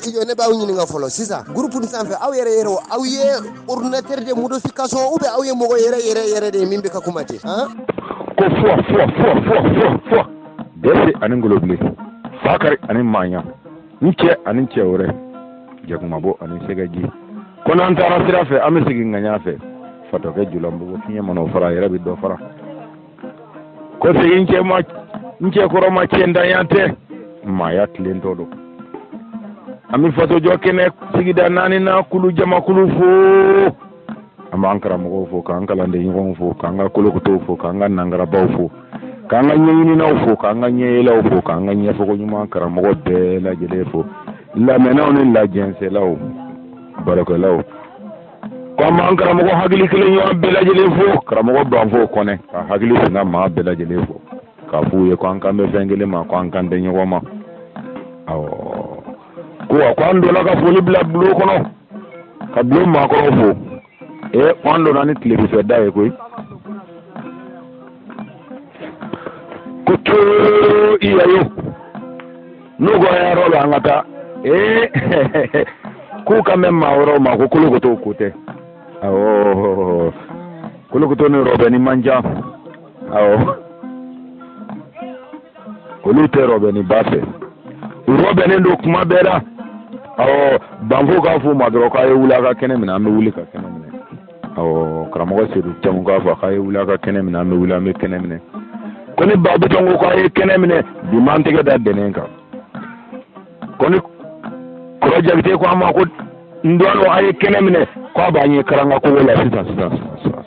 studio ne baaw ñi nga folo sisa groupe ni sanfe aw yere aw ye ordinateur de modification ou bien aw ye mogo yere de mimbe ka kumati hein ko fo dese anin globule fakari anin manya nche anin chewre jaguma bo anin segaji kono antara sira fe amisigi nganya fe fato ke julambu bo finya mano fara yere bi do fara ko se nche ko ma chenda yante maya tlento do ami fato jokene sigida nani na kulu jama kulu fo ama ankara mo fo kankala de ngon fo kanga kulu ko fo kanga nangara baw fo kanga nyini na fo kanga nyela fo kanga nyefo ko nyuma ankara mo de la jele fo la mena on la jense law barako law ko ma ankara mo hagili kile nyo be la jele fo kara mo ban fo kone hagili singa ma be la jele fo ka fu ye ko anka me fengele ma ko anka de nyo ma aw ko kwando la ka foli bla blo kono ka blo ma ko fo e kwando nani television dai ko to iya yo no go ya ro la ngata ku ka me ma ro ma ko kulu ko to kote awo kulu ko to ne ro be ni manja awo kulu te ro be ni bafe ro be ne ndo kuma bera awo bango ka fu ma dro ka ye wula ka kene mina me wuli ka kene mina awo karamo se du tamu ka fa ka ye wula ka kene mina me wula me kene mina koni babu tongo ko ay kene mine di mantege da denenka koni project te ko ama ko ndolo ay kene mine ko ba nyi karanga ko wala sita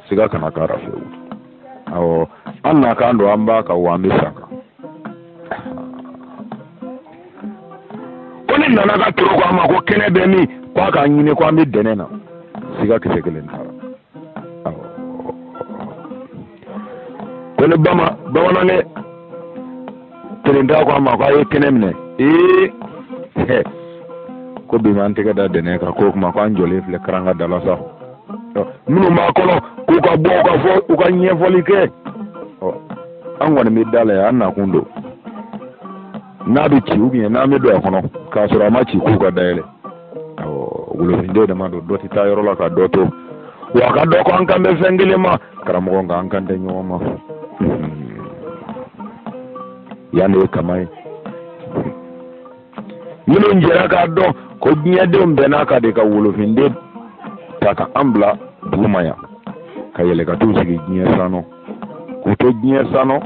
siga kana kara fe awo anna ka ndo amba ka wa misaka koni nana ka tro ko ama ko kene be mi ko ka nyine ko ambe denena siga kisekele ntara kone bama ne terenda ko ma ko ay kenemne ko bi man tega da dene ka ko ma ko anjole fle kranga dala sa munu ma ko ko ka bo ka fo ko nye folike an woni mi dala ya na kundo na bi ci ubi na mi do kono ka sura ma ci ko ka dayele wulo inde da ma do ti tayoro la ka do to wa ka do ko an kambe fengele ma karamo nga an kan de nyoma yani kamay mino njera ka do ko nyade mbena ka de ka wulo finde taka ambla dumaya ka yele ka tusigi nyesano ko to nyesano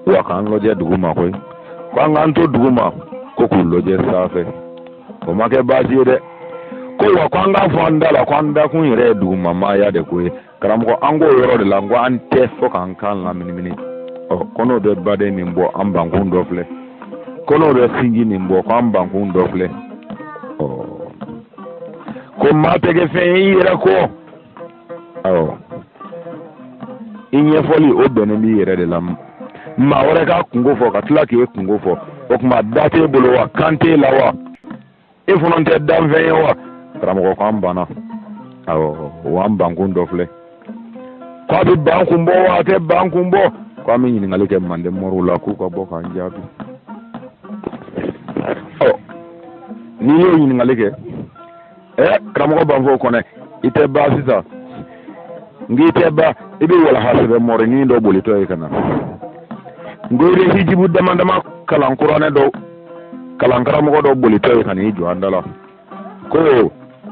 wa kan loje duguma koy ko nganto duguma ko ku loje safe ko make baji de ko wa ko anga fondala ko anda kun yere duguma ma ya de koy karam ko ango yoro de lango ante fo kan kan la minimini kono de bade ni mbo ambangu ndofle kono de singi ni mbo ko ambangu ndofle ko matege fe yira ko inye foli o bene mi yere de lam ma wore ka kungo fo ka tla ke kungo fo o kuma date bolo wa kante lawa e fononte dam ve wa karam ko ambana wa ambangu ndofle ko bi banku mbo wa te banku mbo ko mi ni ngale ke mande morula ku ko bo kan jabi ni yo ni ngale ke kram ko banfo ko ne ite ba sisa ngi te ba ibe wala hasbe mor ni do boli to e kana ngore hijibu dama kalan qur'ane do kalan kram ko do boli to e kana yi jo andala ko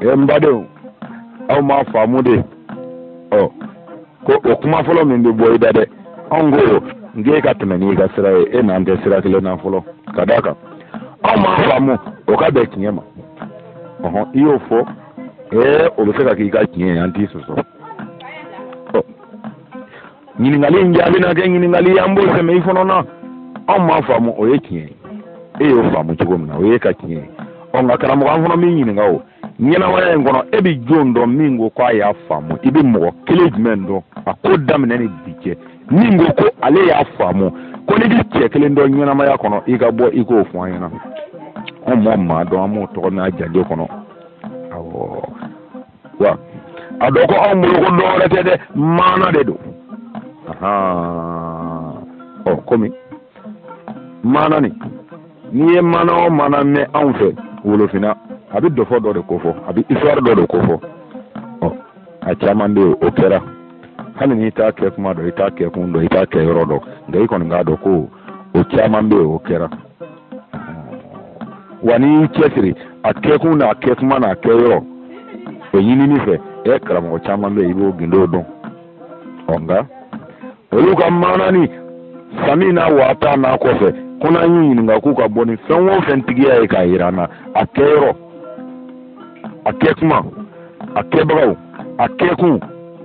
e mbade aw ma famude ko o kuma folo min be boy dade ongo nge ka tmeni ga sira e na ande sira kile na folo kadaka o ma famu o ka be kinyema iyo fo o be seka ki ka kinye anti soso nyini ngali njabi na ke nyini ngali yambo se me ifono na o ma famu o ye kinye o famu chigomna o ye ka kinye o ngakara mo kan fono mi nyini ngawo nyina waya ngono ebi jondo mingo kwa ya famu ibi mo kilejmendo akodam nani dike mingo ko ale ya famu ko ni dike kelendo nyina ma ya kono iga bo iko fu anyina o mo ma do amu to na jade kono awo wa adoko amuro ko do retede mana de do komi mana ni mana o mana me anfe wolo fina a bɛ dɔfɔ dɔ de ko fɔ a bɛ histoire dɔ de ko fɔ a caman bɛ yen o kɛra hali n'i t'a kɛ kuma dɔn i t'a kɛ kun dɔn i t'a kɛ yɔrɔ dɔn nka i kɔni k'a dɔn ko o caman bɛ yen o kɛra wa n'i y'i cɛsiri a kɛ kun n'a kɛ kuma n'a kɛ yɔrɔ o ɲinini fɛ karamɔgɔ caman bɛ yen i b'o gindo dɔn nka olu ka maanani sami n'a waata n'a kɔfɛ ko n'an y'u ɲininka k'u ka bɔ ni fɛn o fɛn tigiya ye k'a yira an na a kɛ yɔrɔ a kɛ kuma a kɛbagaw a kɛ kun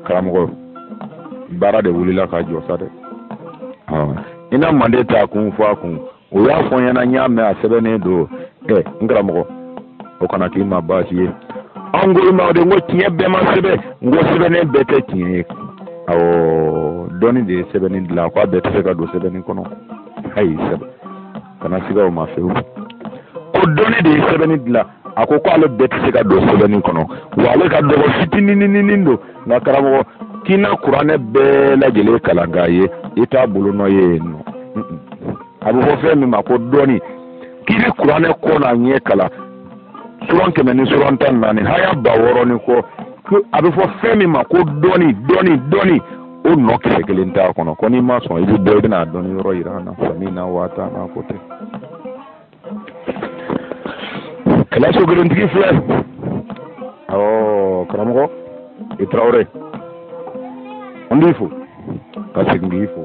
karamɔgɔ baara de wulila ka jɔ sa dɛ i na manden t'a kun fɔ a kun o y'a fɔ n ɲɛna n y'a mɛn a sɛbɛnnen don n karamɔgɔ o kana k'i ma baasi ye an ko i ma o de n ko tiɲɛ bɛɛ ma sɛbɛn n ko sɛbɛnnen bɛɛ tɛ tiɲɛ ye dɔɔnin de ye sɛbɛnni dilan ko a bɛɛ tɛ se ka don sɛbɛnni kɔnɔ ayi sɛbɛn kana siga o ma fewu ko dɔɔnin de ye sɛbɛnni dilan a ko ale bɛɛ tɛ se ka don sɛbɛnni kɔnɔ wa ale ka dɔgɔ fitinininin don nka karamɔgɔ k'i na kuranɛ bɛɛ lajɛlen kalan k'a ye i t'a bolo nɔ ye yen nɔ a bɛ fɔ fɛn min ma ko dɔɔnin k'i bɛ kuranɛ kɔ n'a ɲɛ kalan suran 100 ni suran 14 haya 600 ni kɔ a bɛ fɔ fɛn min ma ko dɔɔnin o nɔ kisɛ kelen t'a kɔnɔ ko n'i ma sɔn i bɛ bɔ i bɛna dɔɔnin yɔrɔ yira an na sami n'a waata n'a ko tɛ kɛlɛso kelentigi filɛ karamɔgɔ i Tarawele an b'i fo ka segin k'i fo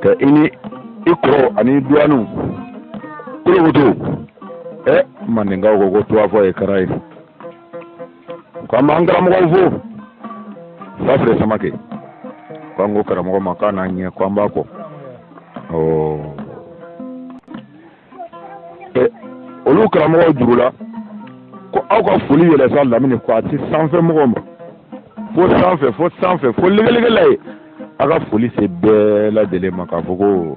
ka i ni i kɔrɔ ani duwaniw kolokoto mandenkaw ko tuwa fɔ ye kara ye k'an b'an karamɔgɔw fo Fafere Samakɛ k'an ko karamɔgɔ ma k'a n'a ɲɛ k'an b'a kɔ olu karamɔgɔw juru la ko aw ka foli yɛlɛsa lamini ko a ti sanfɛ mɔgɔw ma fo sanfɛ fo legelegela ye aw ka foli se bɛɛ lajɛlen ma k'a fɔ ko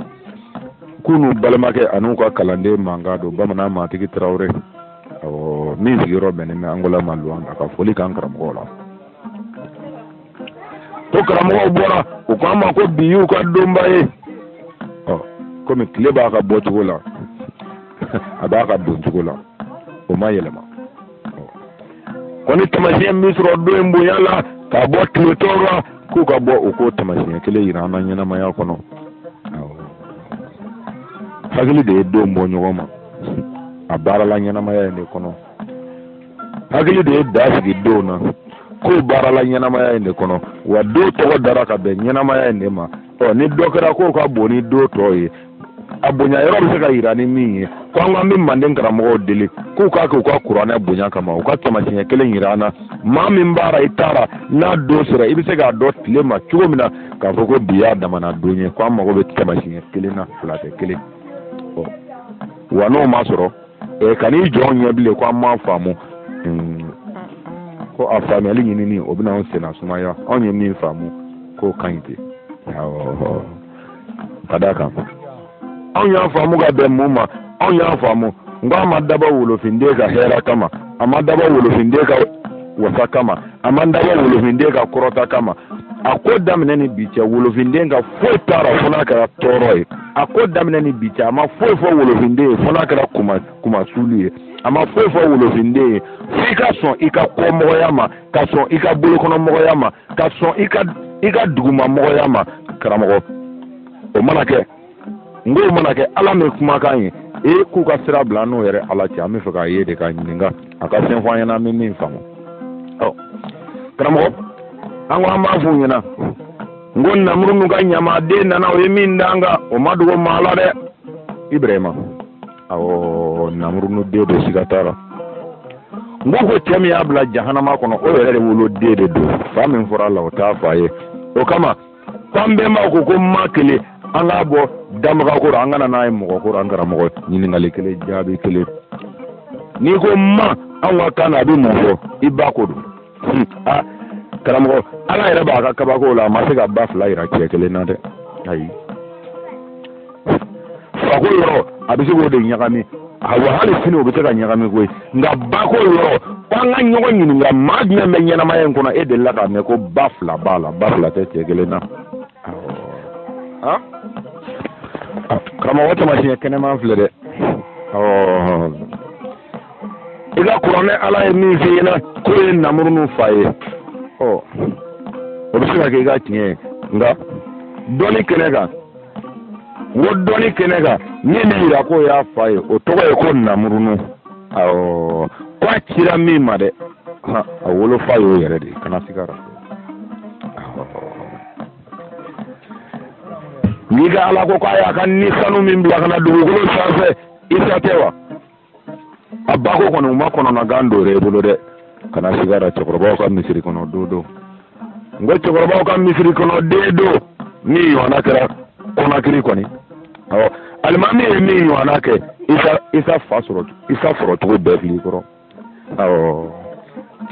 k'u balimakɛ an'u ka kalanden mankan don bamanan matigi Tarawele min sigiyɔrɔ bɛnnen bɛ Angola ma Luanda ka foli k'an karamɔgɔw la ko karamɔgɔw bɔra u k'an ma ko bi y'u ka donba ye komi tile b'a ka bɔcogo la a b'a ka doncogo la o ma yɛlɛma ko ni tamasiyɛn min sɔrɔ don in bonya la k'a bɔ tile tɔw la k'u ka bɔ u k'o tamasiyɛn kelen yira an na ɲɛnamaya kɔnɔ hakili de ye don bɔ ɲɔgɔn ma a baarala ɲɛnamaya in de kɔnɔ hakili de ye da sigi don na k'o baarala ɲɛnamaya in de kɔnɔ wa don tɔgɔ dara ka bɛn ɲɛnamaya in de ma ni dɔ kɛra k'o ka bon ni don tɔ ye a bonya yɔrɔ bɛ se ka yira ni min ye ko an bɛ manden karamɔgɔw deli k'u k'a kɛ u ka kuranɛ bonya kama u ka tamasiyɛn kelen yira an na maa min baara i taara n'a don sera i bɛ se k'a dɔn tile ma cogo min na k'a fɔ ko bi y'a damana don ye ko an mago bɛ tamasiyɛn kelen na 2 tɛ kelen wa n'o ma sɔrɔ ka n'i jɔ ɲɛ bilen ko an m'a faamu ko a faamuyali ɲinini o bɛna anw senna sumaya anw ye min faamu k'o ka ɲi ten ka d'a kan anw y'a faamu ka bɛn mun ma anw y'a faamu n ko a ma dabɔ wolofinden ka hɛrɛ kama a ma dabɔ wolofinden ka wasa kama a ma dabɔ wolofinden ka kɔrɔta kama a ko daminɛ ni bi cɛ wolofinden ka foyi taara fo n'a kɛra tɔɔrɔ ye a ko daminɛ ni bi cɛ a ma foyi fɔ wolofinden ye fo n'a kɛra kumasulu ye a ma foyi fɔ wolofinden ye fo i ka sɔn i ka kɔmɔgɔya ma ka sɔn i ka bolokɔnɔmɔgɔya ma ka sɔn i ka dugumamɔgɔya ma karamɔgɔ o mana kɛ n ko o mana kɛ ala min kumakan ye k'u ka sira bila n'o yɛrɛ ala cɛ an bɛ fɛ k'a ye de ka ɲininka a ka fɛn fɔ an ɲɛna an bɛ min faamu karamɔgɔ an ko an b'a f'u ɲɛna n ko namuru n'u ka ɲamaden nana o ye min d'an kan o ma dogo maa la dɛ Ibrahima namuru n'u den don siga t'a la n ko cɛ min y'a bila jahanama kɔnɔ o yɛrɛ de wolo den de don fa min fɔra a la o t'a fa ye o kama k'an bɛnbaw ko ma kelen an k'a bɔ damaga kɔrɔ an kana n'a ye mɔgɔ kɔrɔ an karamɔgɔ ɲininkali kelen jaabi kelen n'i ko ma anw ka kan na a bɛ mun fɔ i ba ko don karamɔgɔ ala yɛrɛ b'a ka kabako la a ma se ka ba 2 yira cɛ kelen na dɛ ayi fako yɔrɔ a bɛ se k'o de ɲagami wa hali sini o bɛ se ka ɲagami koyi nka bako yɔrɔ an ka ɲɔgɔn ɲininka maa jumɛn bɛ ɲɛnamaya in kɔnɔ e delila k'a mɛn ko ba 2 b'a la ba 2 tɛ cɛ kelen na karamɔgɔ tamasiyɛn kɛnɛman filɛ dɛ kuranɛ ala ye min f'i ɲɛna k'o ye namurunu fa ye o bɛ se ka kɛ i ka tiɲɛ ye nka dɔnni kɛnɛ kan wo dɔnni kɛnɛ kan min bɛ yira k'o y'a fa ye o tɔgɔ ye ko namurunu k'a cira min ma dɛ a wolofa y'o yɛrɛ de kana sigara n'i ka ala ko k'a y'a ka ni sanu min bila ka na dugukolo sanfɛ isa tɛ wa a ba ko kɔni u ma kɔnɔnagan don e bolo dɛ kana sigara cɛkɔrɔbaw ka misiri kɔnɔ don n ko cɛkɔrɔbaw ka misiri kɔnɔ den don min ɲɔgɔnna kɛra kɔnakiri kɔni alimami ye min ɲɔgɔnna kɛ isa sɔrɔ cogo bɛɛ fili kɔrɔ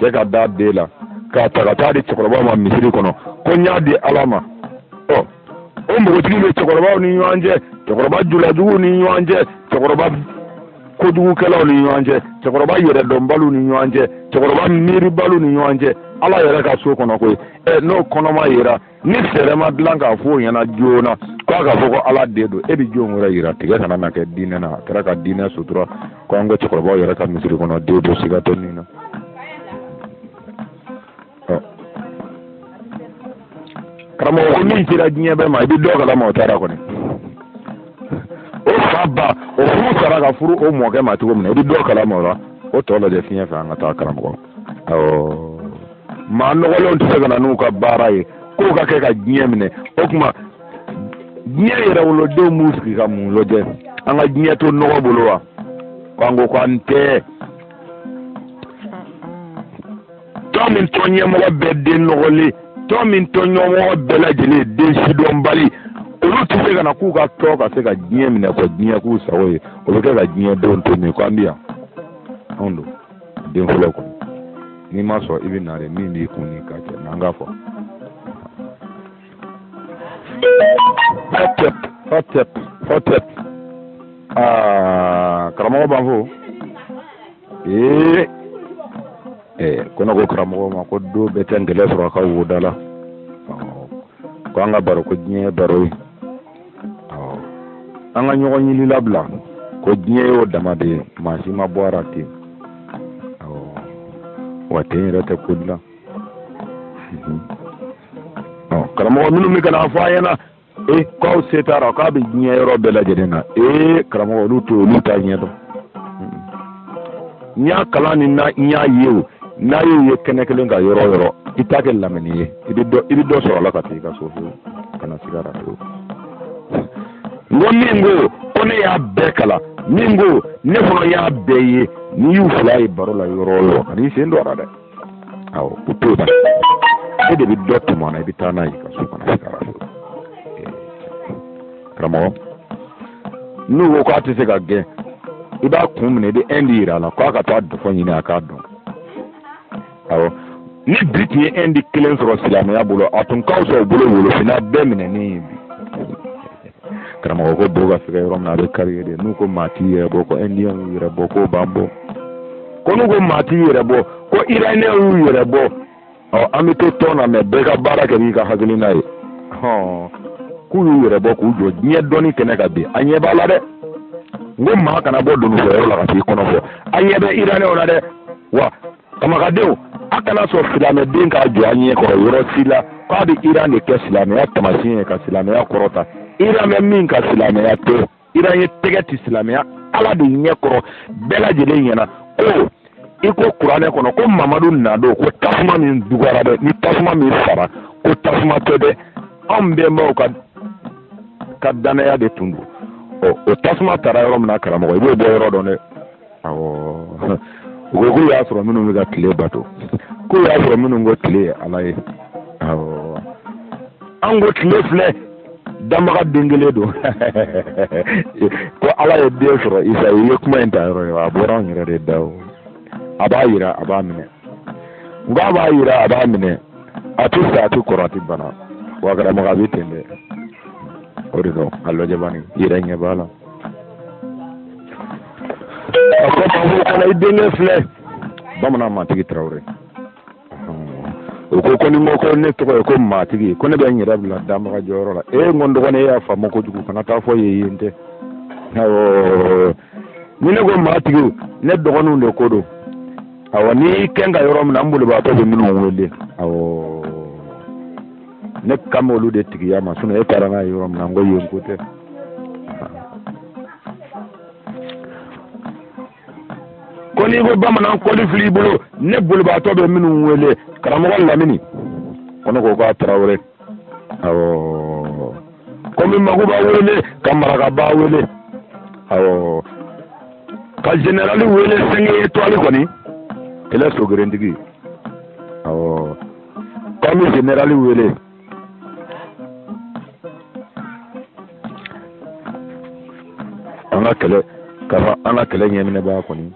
cɛ ka da den la k'a ta ka taa di cɛkɔrɔbaw ma misiri kɔnɔ ko n y'a di ala ma o npogotigi bɛ cɛkɔrɔbaw ni ɲɔgɔn cɛ cɛkɔrɔba julajuguw ni ɲɔgɔn cɛ cɛkɔrɔba kojugukɛlaw ni ɲɔgɔn cɛ cɛkɔrɔba yɛrɛdɔnbaliw ni ɲɔgɔn cɛ cɛkɔrɔba miiribaliw ni ɲɔgɔn cɛ ala yɛrɛ ka so kɔnɔ koyi n'o kɔnɔma yira ni fɛɛrɛ ma dilan k'a fɔ o ɲɛna joona k'a ka fɔ ko ala den don e bɛ jɔn wɛrɛ yira tigɛ kana na kɛ diinɛ na a kɛra ka diinɛ sutura ko an ka cɛkɔrɔbaw yɛrɛ ka misiri kɔnɔ den don siga tɛ nin na karamɔgɔ ko min cira diɲɛ bɛɛ ma i bɛ dɔ kalama o taara kɔni o fa ba o furu sara ka furu o mɔkɛ ma cogo min na i bɛ dɔ kalama o la o tɔ lajɛ fiɲɛ fɛ an ka taa karamɔgɔ maa nɔgɔlenw tɛ se ka na n'u ka baara ye k'o ka kɛ ka diɲɛ minɛ o tuma diɲɛ yɛrɛ wolodenw b'u sigi ka mun lajɛ an ka diɲɛ to nɔgɔ bolo wa k'an ko k'an tɛ tɔn min tɔn ɲɛmɔgɔ bɛɛ den nɔgɔlen tɔn min tɔn ɲɛmɔgɔ bɛɛ lajɛlen den sidɔnbali olu tɛ se ka na k'u ka tɔ ka se ka diɲɛ minɛ ko diɲɛ k'u sago ye o bɛ kɛ ka diɲɛ denw to min ko an bɛ yan anw don den fɔlɔ kɔni n'i ma sɔn i bɛ na de min b'i kun ni ka cɛ n'an ka fɔ hɔtɛp karamɔgɔ b'an fo ko ne ko karamɔgɔ ma ko don bɛɛ tɛ ngɛlɛ sɔrɔ a ka woda la ko an ka baro ko diɲɛ ye baro ye an ka ɲɔgɔn ɲini labila ko diɲɛ y'o dama de ye maa si ma bɔ ara ten wa ten yɛrɛ tɛ ko dilan karamɔgɔ minnu bɛ kana fɔ an ɲɛna k'aw se taara k'a bɛ diɲɛ yɔrɔ bɛɛ lajɛlen na karamɔgɔ olu to olu t'a ɲɛ dɔn n y'a kalan ni n y'a ye o n'a y'u ye kɛnɛ kelen ka yɔrɔ yɔrɔ i t'a kɛ lamɛnni ye i bɛ dɔ sɔrɔ a la ka taa i ka so fiyewu kana sigara fiyewu n ko min ko ne y'a bɛɛ kalan min ko ne fana y'a bɛɛ ye n'i y'u fila ye baro la yɔrɔ o yɔrɔ kan'i sen don a la dɛ awɔ o t'o la e de bɛ dɔ tuma na i bɛ taa n'a ye ka so kana sigara fiyewu karamɔgɔ n'u ko k'a tɛ se ka gɛn i b'a kun minɛ i bɛ di yira a la k'a ka taa dɔfɔ ɲini a k'a dɔn awɔ ni bi tun ye di kelen sɔrɔ silamɛya bolo a tun ka fisa u bolo wolofinna bɛɛ minɛnen ye bi karamɔgɔ ko bo ka fɛgɛ yɔrɔ min na a bɛ kari de n'u ko maa t'i yɛrɛ bɔ ko indiyɛn y'u yɛrɛ bɔ k'o b'an bɔ ko n'u ko maa t'i yɛrɛ bɔ ko iraniyɛn y'u yɛrɛ bɔ an bɛ to tɔn na mɛ bɛɛ ka baara kɛ n'i ka hakilina ye k'u y'u yɛrɛ bɔ k'u jɔ diɲɛ dɔnni kɛnɛ ka bin a ɲɛ b'a la dɛ n ko maa kana bɔ donufɛyɔrɔ la ka t'i kɔnɔ fɔ a ɲɛ bɛ iraniyɛnw na dɛ wa kamakadenw a kana sɔn silamɛden k'a jɔ a ɲɛ kɔrɔ yɔrɔ si la k'a bɛ iran de kɛ silamɛya tamasiyɛn ye ka silamɛya kɔrɔta iran bɛ min ka silamɛya tɛ iran ye tɛgɛ ti silamɛya ala de ɲɛ kɔrɔ bɛɛ lajɛlen ɲɛna ko i ko kuranɛ kɔnɔ ko mamadu nadon ko tasuma min dugara dɛ ni tasuma min fara ko tasuma tɛ dɛ anw bɛnbaw ka danaya de tun don o tasuma taara yɔrɔ min na karamɔgɔ i b'o bɔ yɔrɔ dɔn dɛ awɔ u ko k'u y'a sɔrɔ minnu bɛ ka tile bato k'u y'a sɔrɔ minnu ko tile ye ala ye awɔ an ko tile filɛ danbaga den kelen don ko ala ye den sɔrɔ isa i ye kuma in ta yɔrɔ ye a bɔra anw yɛrɛ de da o a b'a yira a b'a minɛ n ko a b'a yira a b'a minɛ a tɛ sa a tɛ kɔrɔ a tɛ bana wa karamɔgɔ a bɛ ten dɛ o de don a lajɛ bani yɛrɛ ɲɛ b'a la a ko maa fɔ kɔnɔ i denkɛ filɛ bamanan matigi tarawele o ko ni ko ne tɔgɔ ye ko maatigi ko ne bɛ n yɛrɛ bila danbaga jɔyɔrɔ la n ko n dɔgɔnin e y'a faamu kojugu kana taa fɔ ye yen tɛ awɔ ni ne ko maatigi ne dɔgɔninw de ko don awo ni kenga yoro min ambulu ba to be min wole awo ne kam olu de tigi ya ma sunu e parana yoro min ngo yen kote koni bo bamana ko li fili bolo ne bulu ba to be min wole karamo wala mini kono ko ka Traoré awo komi magu ba wele kamara ka ba wele awo ka general wele 5 étoiles koni ele sogrendigi awo komi general wele ana kele nyemine ba koni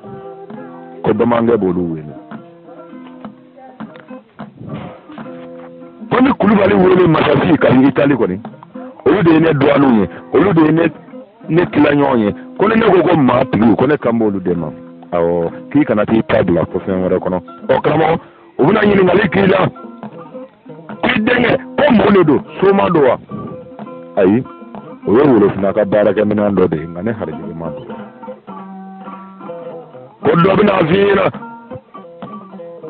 ko domange bolu wele komi Kulubali wele Masasi ka Italie koni olu de ne douane ye olu de ne tilanyo ye kono ne gogo ma tigi kono kambo olu de ma awo ki kana ti tabla ko fen wore kono o kramo o buna nyini ngali kila ki denge ko mo le do so ma do wa ayi o yo wolo fina ka baraka min ando de ngane harje ma do ko do bina vina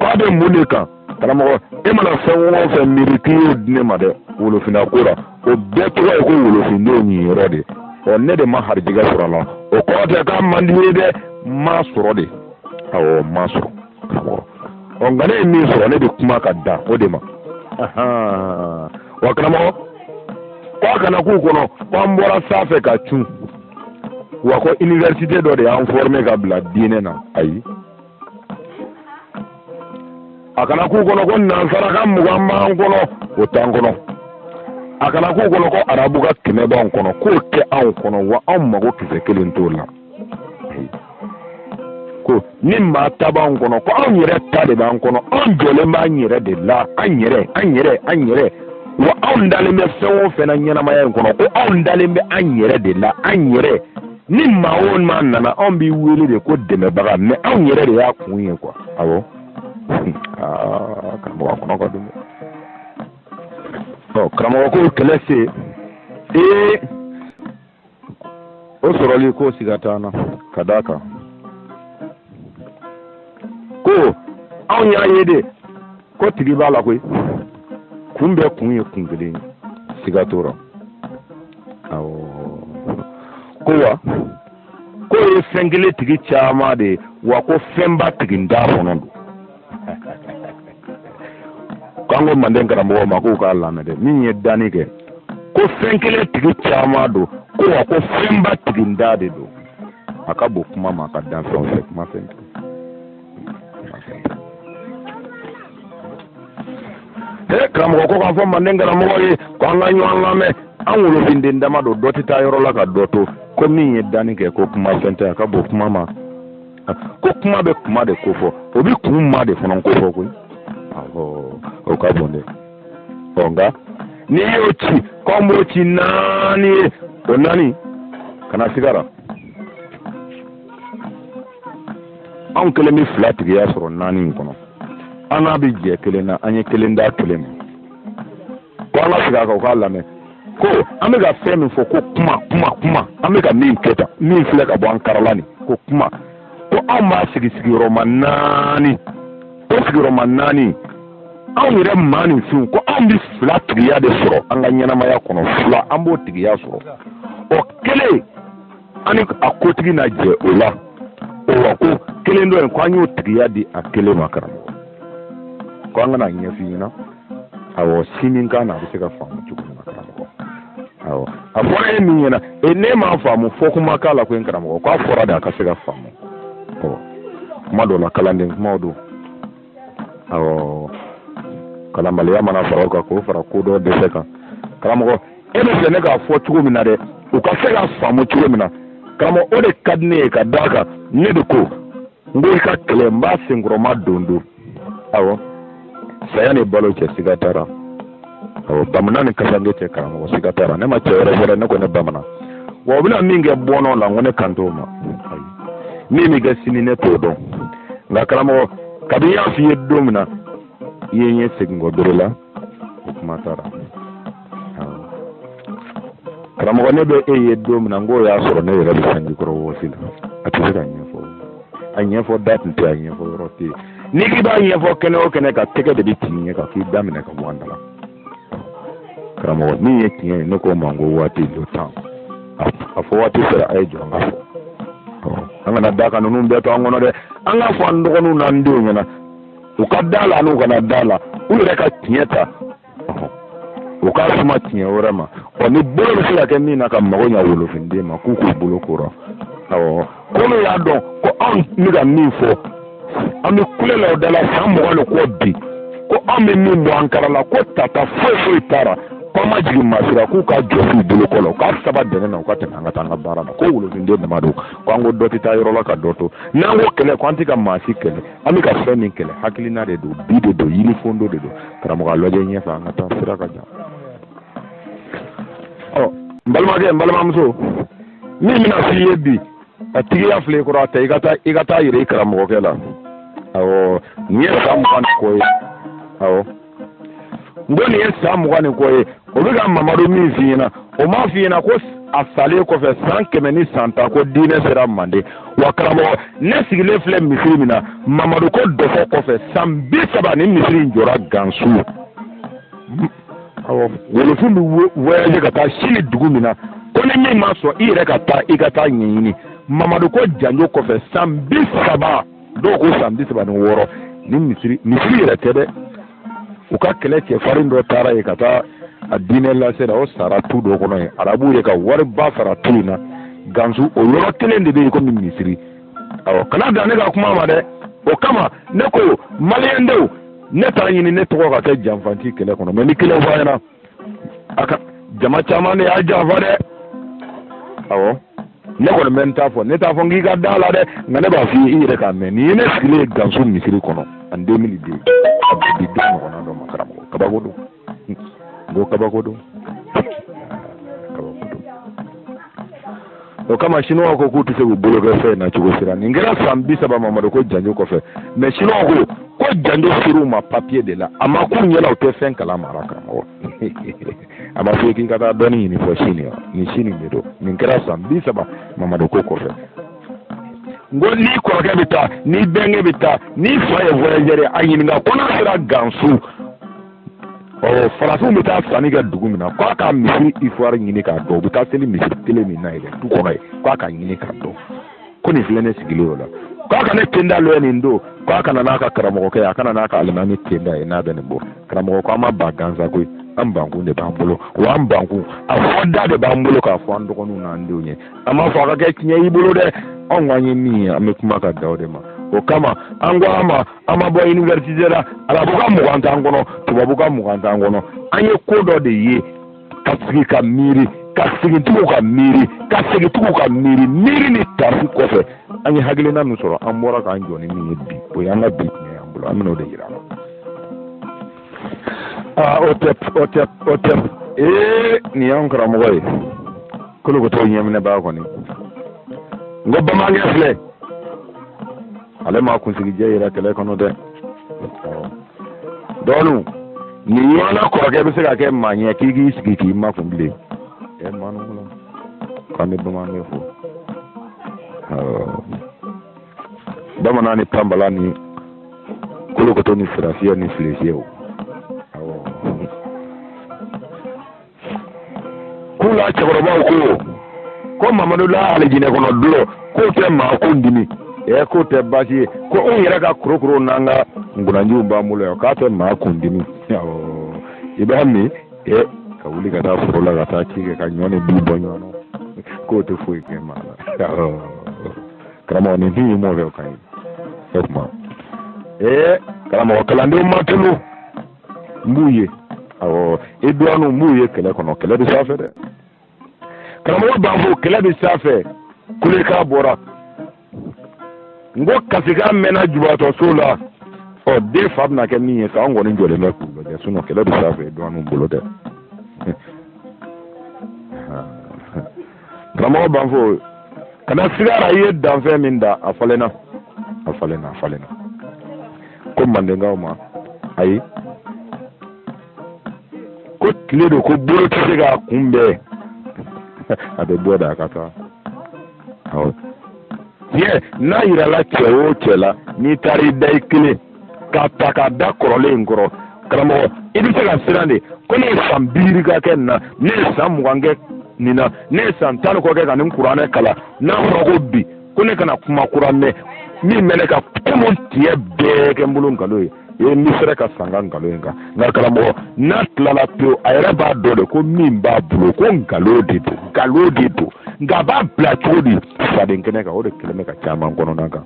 ko de mulika kramo e mana fenwo fe miriki odne ma de wolo fina kura o beto ko wolo fina ni rode o ne de ma harje ga surala o ko te ka mandi de ma soro de awo ma soro o ngane mi soro ne de kuma ka da o de ma wa kana mo ko kana ku kono ko mbora safe ka tu wa ko université do de en former ka bla dine na ayi akana ku kono ko nan saraka mu gamba kono o tan kono akana ku kono ko arabu ka kime ba kono ko ke an kono wa an mago kise kelen to la ko nimma taban kono ko an yere tade ban kono an jole ma nyere de la an yere wa an dalimbe fewo fena nyana ma yen kono ko an dalimbe an yere de la an yere nimma won man nana an bi wele de ko deme baga me an yere de ya kunye quoi awo kan mo kono ko dum o kramo ko klase o soroli ko sigatana kadaka ko an ya yede ko tigi bala ko kumbe kunye kungele sigatora awo ko ye fengele tigi chama de wa ko femba tigi ndafono kango manden karamo ma ko ka Allah de min ye dani ke ko fengele tigi chama do ko wa ko femba tigi ndade do akabo kuma ma ka dan fon se kuma fente kam ko ko fo manden karamo ko anganyo angame anwulo binde ndama do doti ta yoro la ka doto ko min ye dani ke ko kuma fente akabo kuma ma ko kuma be kuma de ko fo obi kuma de fonon ko fo ko o ka bonde onga ni yochi kombo chi nani onani kana sigara an kele mi flat ya soro nani kono ana bi je kele na anye kele nda kele mi ko ala siga ko kala me ko amega femi fo ko kuma amega mi keta mi fle ka bo an karolani ko kuma ko amma sigi romanani an yɛrɛ maa nin fin ko an bi fila tigiya de sɔrɔ an ka ɲɛnamaya kɔnɔ fila an b'o tigiya sɔrɔ o kelen ani a kotigi na jɛ o la o wa ko kelen dɔ in ko an y'o tigiya di a kelen ma karamɔgɔ ko an kana ɲɛf'i ɲɛna awɔ sini kan na a bɛ se ka faamu cogo min na karamɔgɔ awɔ a fɔra ye min ɲɛna ne m'a faamu fɔ kuma k'a la ko n karamɔgɔ k'a fɔra de a ka se ka faamu ɔ kuma dɔw la kalanden kumaw don awɔ kalambaliya mana fara ka ko fara ko dɔ dɛsɛ kan karamɔgɔ e bɛ fɛ ne k'a fɔ cogo min na dɛ u ka se ka faamu cogo min na karamɔgɔ o de ka di ne ye ka d'a kan ne de ko n ko i ka kɛlɛ n b'a senkɔrɔma don awɔ saya ni balo cɛ siga t'a la awɔ bamanan ni kasange cɛ karamɔgɔ siga t'a la ne ma cɛ wɛrɛ fɔ dɛ ne ko ne bamanan wa o bɛna min kɛ bɔnɔ la n ko ne kan t'o ma ayi min bɛ kɛ sini ne t'o dɔn nka karamɔgɔ kabini y'a f'i ye don min na i ye ɲɛ segin kɔ bere la o kuma taara karamɔgɔ ne bɛ e ye don min na n k'o y'a sɔrɔ ne yɛrɛ bɛ sanji kɔrɔ wɔsi la a tɛ se ka ɲɛfɔ a ɲɛfɔ da tun tɛ a ɲɛfɔ yɔrɔ tɛ yen ni ki b'a ɲɛfɔ kɛnɛ o kɛnɛ ka tɛgɛ de bɛ tin ye ka k'i daminɛ ka bɔ an da la karamɔgɔ min ye tiɲɛ ye ne ko ma ko waati le temps a fɔ waati sera a ye jɔ an ka fɔ an kana da kan ninnu bɛɛ to an kɔnɔ dɛ an ka fɔ an dɔgɔninw n'an denw ɲɛna u ka da la n'u kana da la u yɛrɛ ka tiɲɛ ta u k'a suma tiɲɛ wɛrɛ ma ni bolo bɛ se ka kɛ min na ka mago ɲa wolofinden ma k'u k'u bolo kora ko n'u y'a dɔn ko anw bɛ ka min fɔ an bɛ kule la o da la san 20 ni kɔ bi ko anw bɛ min bɔ an kara la ko tata foyi t'a la ko an ma jigin maa si la k'u ka jɔ f'u bolo kɔ la u k'a saba dɛnɛ na u ka tɛmɛ an ka taa an ka baara la ko wolofinden dama don ko an ko dɔ tɛ taa yɔrɔ la ka dɔ to n'an ko kɛlɛ ko an tɛ ka maa si kɛlɛ an bɛ ka fɛn min kɛlɛ hakilina de don bi de don yirifondo de don karamɔgɔ a lajɛ ɲɛfɛ an ka taa sira ka jan n balimakɛ n balimamuso min bɛna f'i ye bi a tigiya filɛ i kɔrɔ a tɛ i ka taa yɛrɛ i karamɔgɔkɛ la awɔ nin ye san 20 ni kɔ ye awɔ n ko nin ye san 20 ni kɔ ye o bɛ ka mamadu min f'i ɲɛna o m'a f'i ɲɛna ko a salen kɔfɛ san 100 ni san 10 ko diinɛ sera mande wa karamɔgɔ ne sigilen filɛ misiri min na mamadu ko dɔfɔ kɔfɛ san 30 ni misiri in jɔra Gansu wolofin bɛ voyage ka taa sini dugu min na ko ni min ma sɔn i yɛrɛ ka taa i ka taa ɲɛɲini mamadu ko janjo kɔfɛ san 30 dɔw ko san 36 ni misiri yɛrɛ tɛ dɛ u ka kɛlɛ cɛfarin dɔ taara ye ka taa a diinɛ lase la o sara tu dɔ kɔnɔ ye arabu ye ka wari ba fara tu in na Gansu o yɔrɔ kelen de bɛ yen komi misiri kana dan ne ka kuma ma dɛ o kama ne ko maliyɛn denw ne t'a ɲini ne tɔgɔ ka kɛ janfanci kɛlɛ kɔnɔ mais ni kelen fɔ ɲɛna a ka jama caman de y'a janfa dɛ ne kɔni bɛ n ta fɔ ne t'a fɔ n k'i ka da la dɛ nka ne b'a f'i ye i yɛrɛ k'a mɛn nin ye ne sigilen Gansu misiri kɔnɔ en 2002 a bɛ di don ɲɔgɔnna dɔ ma karamɔgɔ kabako don n ko kabako don o kama chinois ko k'u tɛ se k'u bolo kɛ fɛn na cogo sira nin kɛra san 30 mamadu ko janjo kɔfɛ mais chinois ko janjo sir'u ma papier de la a ma k'u ɲɛna u tɛ fɛn kalama ara karamɔgɔ a ma fɔ k'i ka taa dɔnni ɲini fɔ sini nin sini de don nin kɛra san 30 mamadu ko kɔfɛ n ko n'i kɔrɔkɛ bɛ taa n'i bɛnkɛ bɛ taa n'i fa ye voyageur a ɲininka ko n'a sera Gansu farafinw bɛ taa sanni kɛ dugu min na k'a ka misiri ivoire ɲini k'a dɔn u bɛ taa seli misiri kelen min na yɛrɛ du kɔnɔ ye k'a ka ɲini k'a dɔn ko nin filɛ ne sigilen o la k'a ka ne tenda lɔ nin don k'a kana n'a ka karamɔgɔkɛ a kana n'a ka alimami tenda ye n'a bɛ nin bɔ karamɔgɔ ko an ma ban gansa koyi an bankun de b'an bolo wa an bankun a fɔ da de b'an bolo k'a fɔ an dɔgɔninw n'an denw ye an m'a fɔ a ka kɛ tiɲɛ y'i bolo dɛ anw k'an ye min ye an bɛ kuma ka da o de ma o kama an ko an ma bɔ université la arabu ka 20 t'an kɔnɔ tubabu ka 20 t'an kɔnɔ an ye ko dɔ de ye ka sigi ka miiri ka sigitigiw ka miiri ka segitigiw ka miiri miiri ni tasi kɔfɛ an ye hakilina min sɔrɔ an bɔra k'an jɔ ni min ye bi o y'an ka bi tiɲɛ y'an bolo an bɛn'o de yira la o tɛ nin y'an karamɔgɔ ye kolo ko t'o ɲɛminɛ b'a kɔni n ko bamankɛ filɛ ale ma kunsigi jɛ yɛrɛ kɛlɛ kɔnɔ dɛ dɔɔnu nin ɲɔgɔnna kɔrɔkɛ bɛ se ka kɛ maa ɲɛ k'i k'i sigi k'i ma kun bilen manu kɔnɔ k'an bɛ bamankɛ fo bamanan ni panbala ni kolokoto ni sirafiyɛ ni filefiyɛw k'u la cɛkɔrɔbaw ko mamadu la alijinɛ kɔnɔ dulɔ k'o tɛ maa kun dimi k'o tɛ baasi ye ko anw yɛrɛ ka korokoro n'an ka ngunanjiw b'an bolo yan k'a tɛ maa kun dimi i b'a min ka wuli ka taa foro la ka taa ci kɛ ka ɲɔ ni bi bɔ ɲɔgɔn na k'o tɛ foyi kɛ maa la karamɔgɔ nin fin ye mɔgɔ fɛ o ka ɲi o tuma karamɔgɔ kalandenw ma tulu n b'u ye i dɔgɔninw n b'u ye kɛlɛ kɔnɔ kɛlɛ bɛ sanfɛ dɛ karamɔgɔ b'an fɔ kɛlɛ bɛ sanfɛ kulekan bɔra n ko kasikan mɛnna jubatɔso la den fa bɛna kɛ min ye sa an kɔni jɔlen bɛ k'u lajɛ sinɔn kɛlɛ bɛ sanfɛ dɔgɔninw bolo dɛ karamɔgɔ b'an fɔ kana sigara i ye danfɛn min da a falenna ko mandenkaw ma ayi ko tile don ko bolo tɛ se k'a kunbɛn a bɛ bɔ da a ka taa n'a yirala cɛ o cɛ la n'i taara i da i kelen ka ta ka da kɔrɔlen kɔrɔ karamɔgɔ I bɛ se ka siran de ko ne ye san 50 ka kɛ nin na ne ye san 20 kɛ nin na ne ye san 10 kɔ kɛ ka nin kuranɛ kalan n'a fɔra ko bi ko ne kana kuma kura mɛn min bɛ ne ka kuma tiɲɛ bɛɛ kɛ n bolo nkalon ye n bɛ fɛrɛ ka san ka nkalon in kan nka karamɔgɔ n'a tilala pewu a yɛrɛ b'a dɔn de ko min b'a bolo ko nkalon de don nka a b'a bila cogo di faden kɛnɛ kan o de kɛlen bɛ ka caman kɔnɔna kan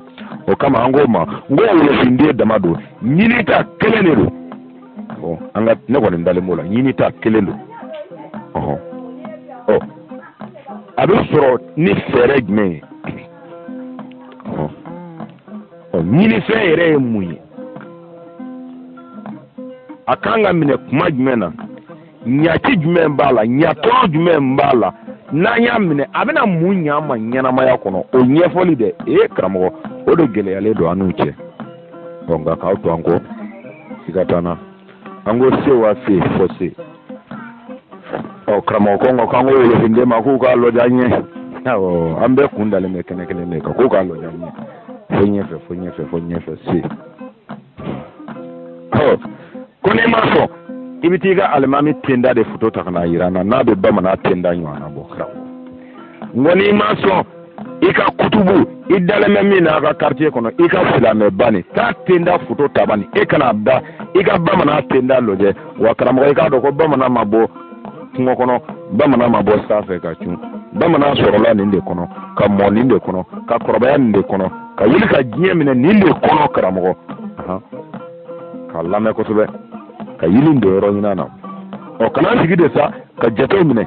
o kama an k'o ma n ko wolofiden dama don ɲini ta kelen de don an ka ne kɔni dalen b'o la ɲini ta kelen don a bɛ sɔrɔ ni fɛɛrɛ jumɛn ye ɲinifɛn yɛrɛ ye mun ye a kan ka minɛ kuma jumɛn na ɲaci jumɛn b'a la ɲatɔn jumɛn b'a la n'an y'a minɛ a bɛna mun ɲa ma ɲɛnamaya kɔnɔ o ɲɛfɔli dɛ karamɔgɔ o de gɛlɛyalen don an n'u cɛ nka k'aw to an kɔ siga t'an na an ko se wa se fɔ se karamɔgɔ ko nka k'an ko wolofiden ma k'u k'a lɔja an ɲɛ an bɛɛ kun dalen bɛ kɛnɛ kelen de kan k'u k'a lɔja an ɲɛ fo ɲɛfɛ se ko n'i ma sɔn I bɛ t'i ka alimami tenda de foto ta ka n'a jira n na n'a bɛ bamanan tenda ɲɔgɔnna bɔ karamɔgɔ nko n'i ma sɔn I ka kutubu I dalen bɛ min na a ka quartier kɔnɔ I ka silamɛba nin taa tenda foto ta bani e kana da I ka bamanan tenda lajɛ wa karamɔgɔ I k'a dɔn ko bamanan ma bɔ kungo kɔnɔ bamanan ma bɔ sanfɛ ka cun bamanan sɔrɔla nin de kɔnɔ ka mɔ nin de kɔnɔ ka kɔrɔbaya nin de kɔnɔ ka wuli ka diɲɛ minɛ nin de kɔnɔ karamɔgɔ ka lamɛn kosɛbɛ ka yiri don yɔrɔ ɲina na kana sigi de sa ka jatew minɛ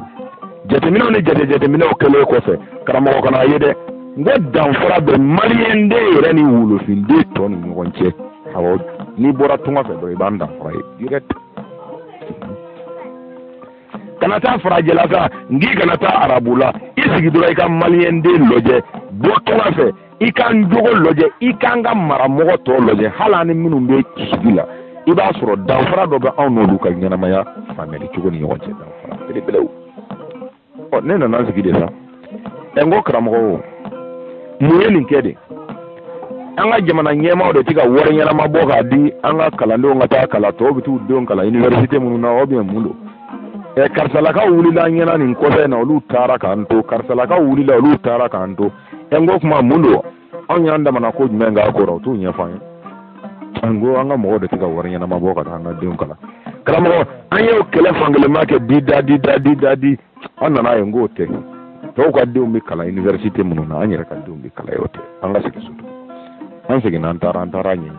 jateminɛw ni jateminɛw kɛlen kɔfɛ karamɔgɔ kana ye dɛ n ko danfara bɛ maliyɛnden yɛrɛ ni wolofinden tɔ ni ɲɔgɔn cɛ awɔ n'i bɔra tunga fɛ dɔrɔn I b'an danfara ye direct kana taa farajɛla sa ngi kana taa arabu la I sigi dɔrɔn I ka maliyɛnden lajɛ bɔ tunga fɛ I ka n jogo lajɛ I ka n ka maramɔgɔ tɔ lajɛ hali ani minnu bɛ sigi la I b'a sɔrɔ danfara dɔ bɛ anw n'olu ka ɲɛnamaya faamuyali cogo ni ɲɔgɔn cɛ danfara belebelew ne nana sigi de sa n ko karamɔgɔ mun ye nin kɛ de an ka jamana ɲɛmaaw de tɛ ka wari ɲɛnama bɔ k'a di an ka kalandenw ka taa kalan tɔw bɛ t'u denw kalan université minnu na ou bien mun don karisalakaw wulila an ɲɛna nin kɔfɛ in na olu taara k'an to karisalakaw wulila olu taara k'an to n ko kuma mun don anw y'an damana ko jumɛn k'a ko la u t'u ɲɛfɔ an ye n ko an ka mɔgɔw de tɛ ka wari ɲɛnama bɔ ka taa an ka denw kalan karamɔgɔ an y'o kɛlɛ fankelenma kɛ di an nana ye n k'o tɛ tɔw ka denw bɛ kalan université minnu na an yɛrɛ ka denw bɛ kalan y'o tɛ an ka segin so an seginna an taara ɲɛɲini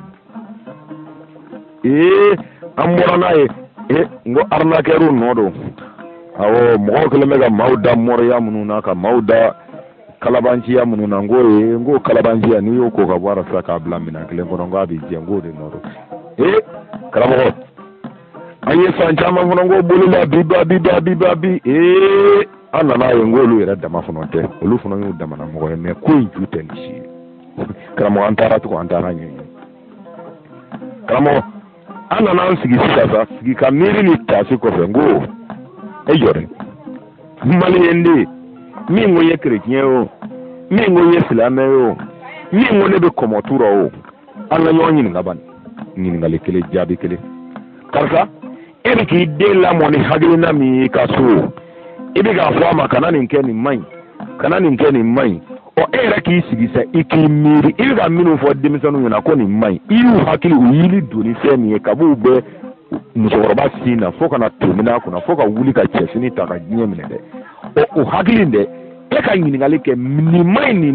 an bɔra n'a ye n ko arnaqueur nɔ don awɔ mɔgɔw kɛlen bɛ ka maaw da mɔriya minnu na ka maaw da kalabanciya minnu na n ko kalabanciya n'i y'o ko ka bɔ a la sisan k'a bila minɛn kelen kɔnɔ n ko a bɛ jɛ n k'o de nɔ don karamɔgɔ an ye san caman fana n ko bolola bi an nana ye n k'olu yɛrɛ dama fana tɛ olu fana y'u damana mɔgɔ ye mais ko in ju tɛ nin si ye karamɔgɔ an taara ɲɛɲini karamɔgɔ an nana an sigi sisan sa sigi ka miiri ni taasi kɔfɛ n ko jɔ dɛ maliyɛnden min ko n ye kerecɛn o min ko n ye silamɛ o min ko ne bɛ kɔmɔtu rɔ o an ka ɲɔgɔn ɲininka bani ɲininkali kelen jaabi kelen karisa e bɛ k'i den lamɔ ni hakilina min y'i ka so i bɛ k'a fɔ a ma kana nin kɛ nin man ɲi kana nin kɛ nin man ɲi e yɛrɛ k'i sigi sa I k'i miiri I bɛ ka minnu fɔ denmisɛnninw ɲɛna ko nin man ɲi I y'u hakili u yili don ni fɛn min ye kab'u bɛ musokɔrɔba sin na fo kana tomina a kunna fo ka wuli ka cɛfini ta ka diɲɛ minɛ dɛ o hakili in dɛ e ka ɲininkali kɛ nin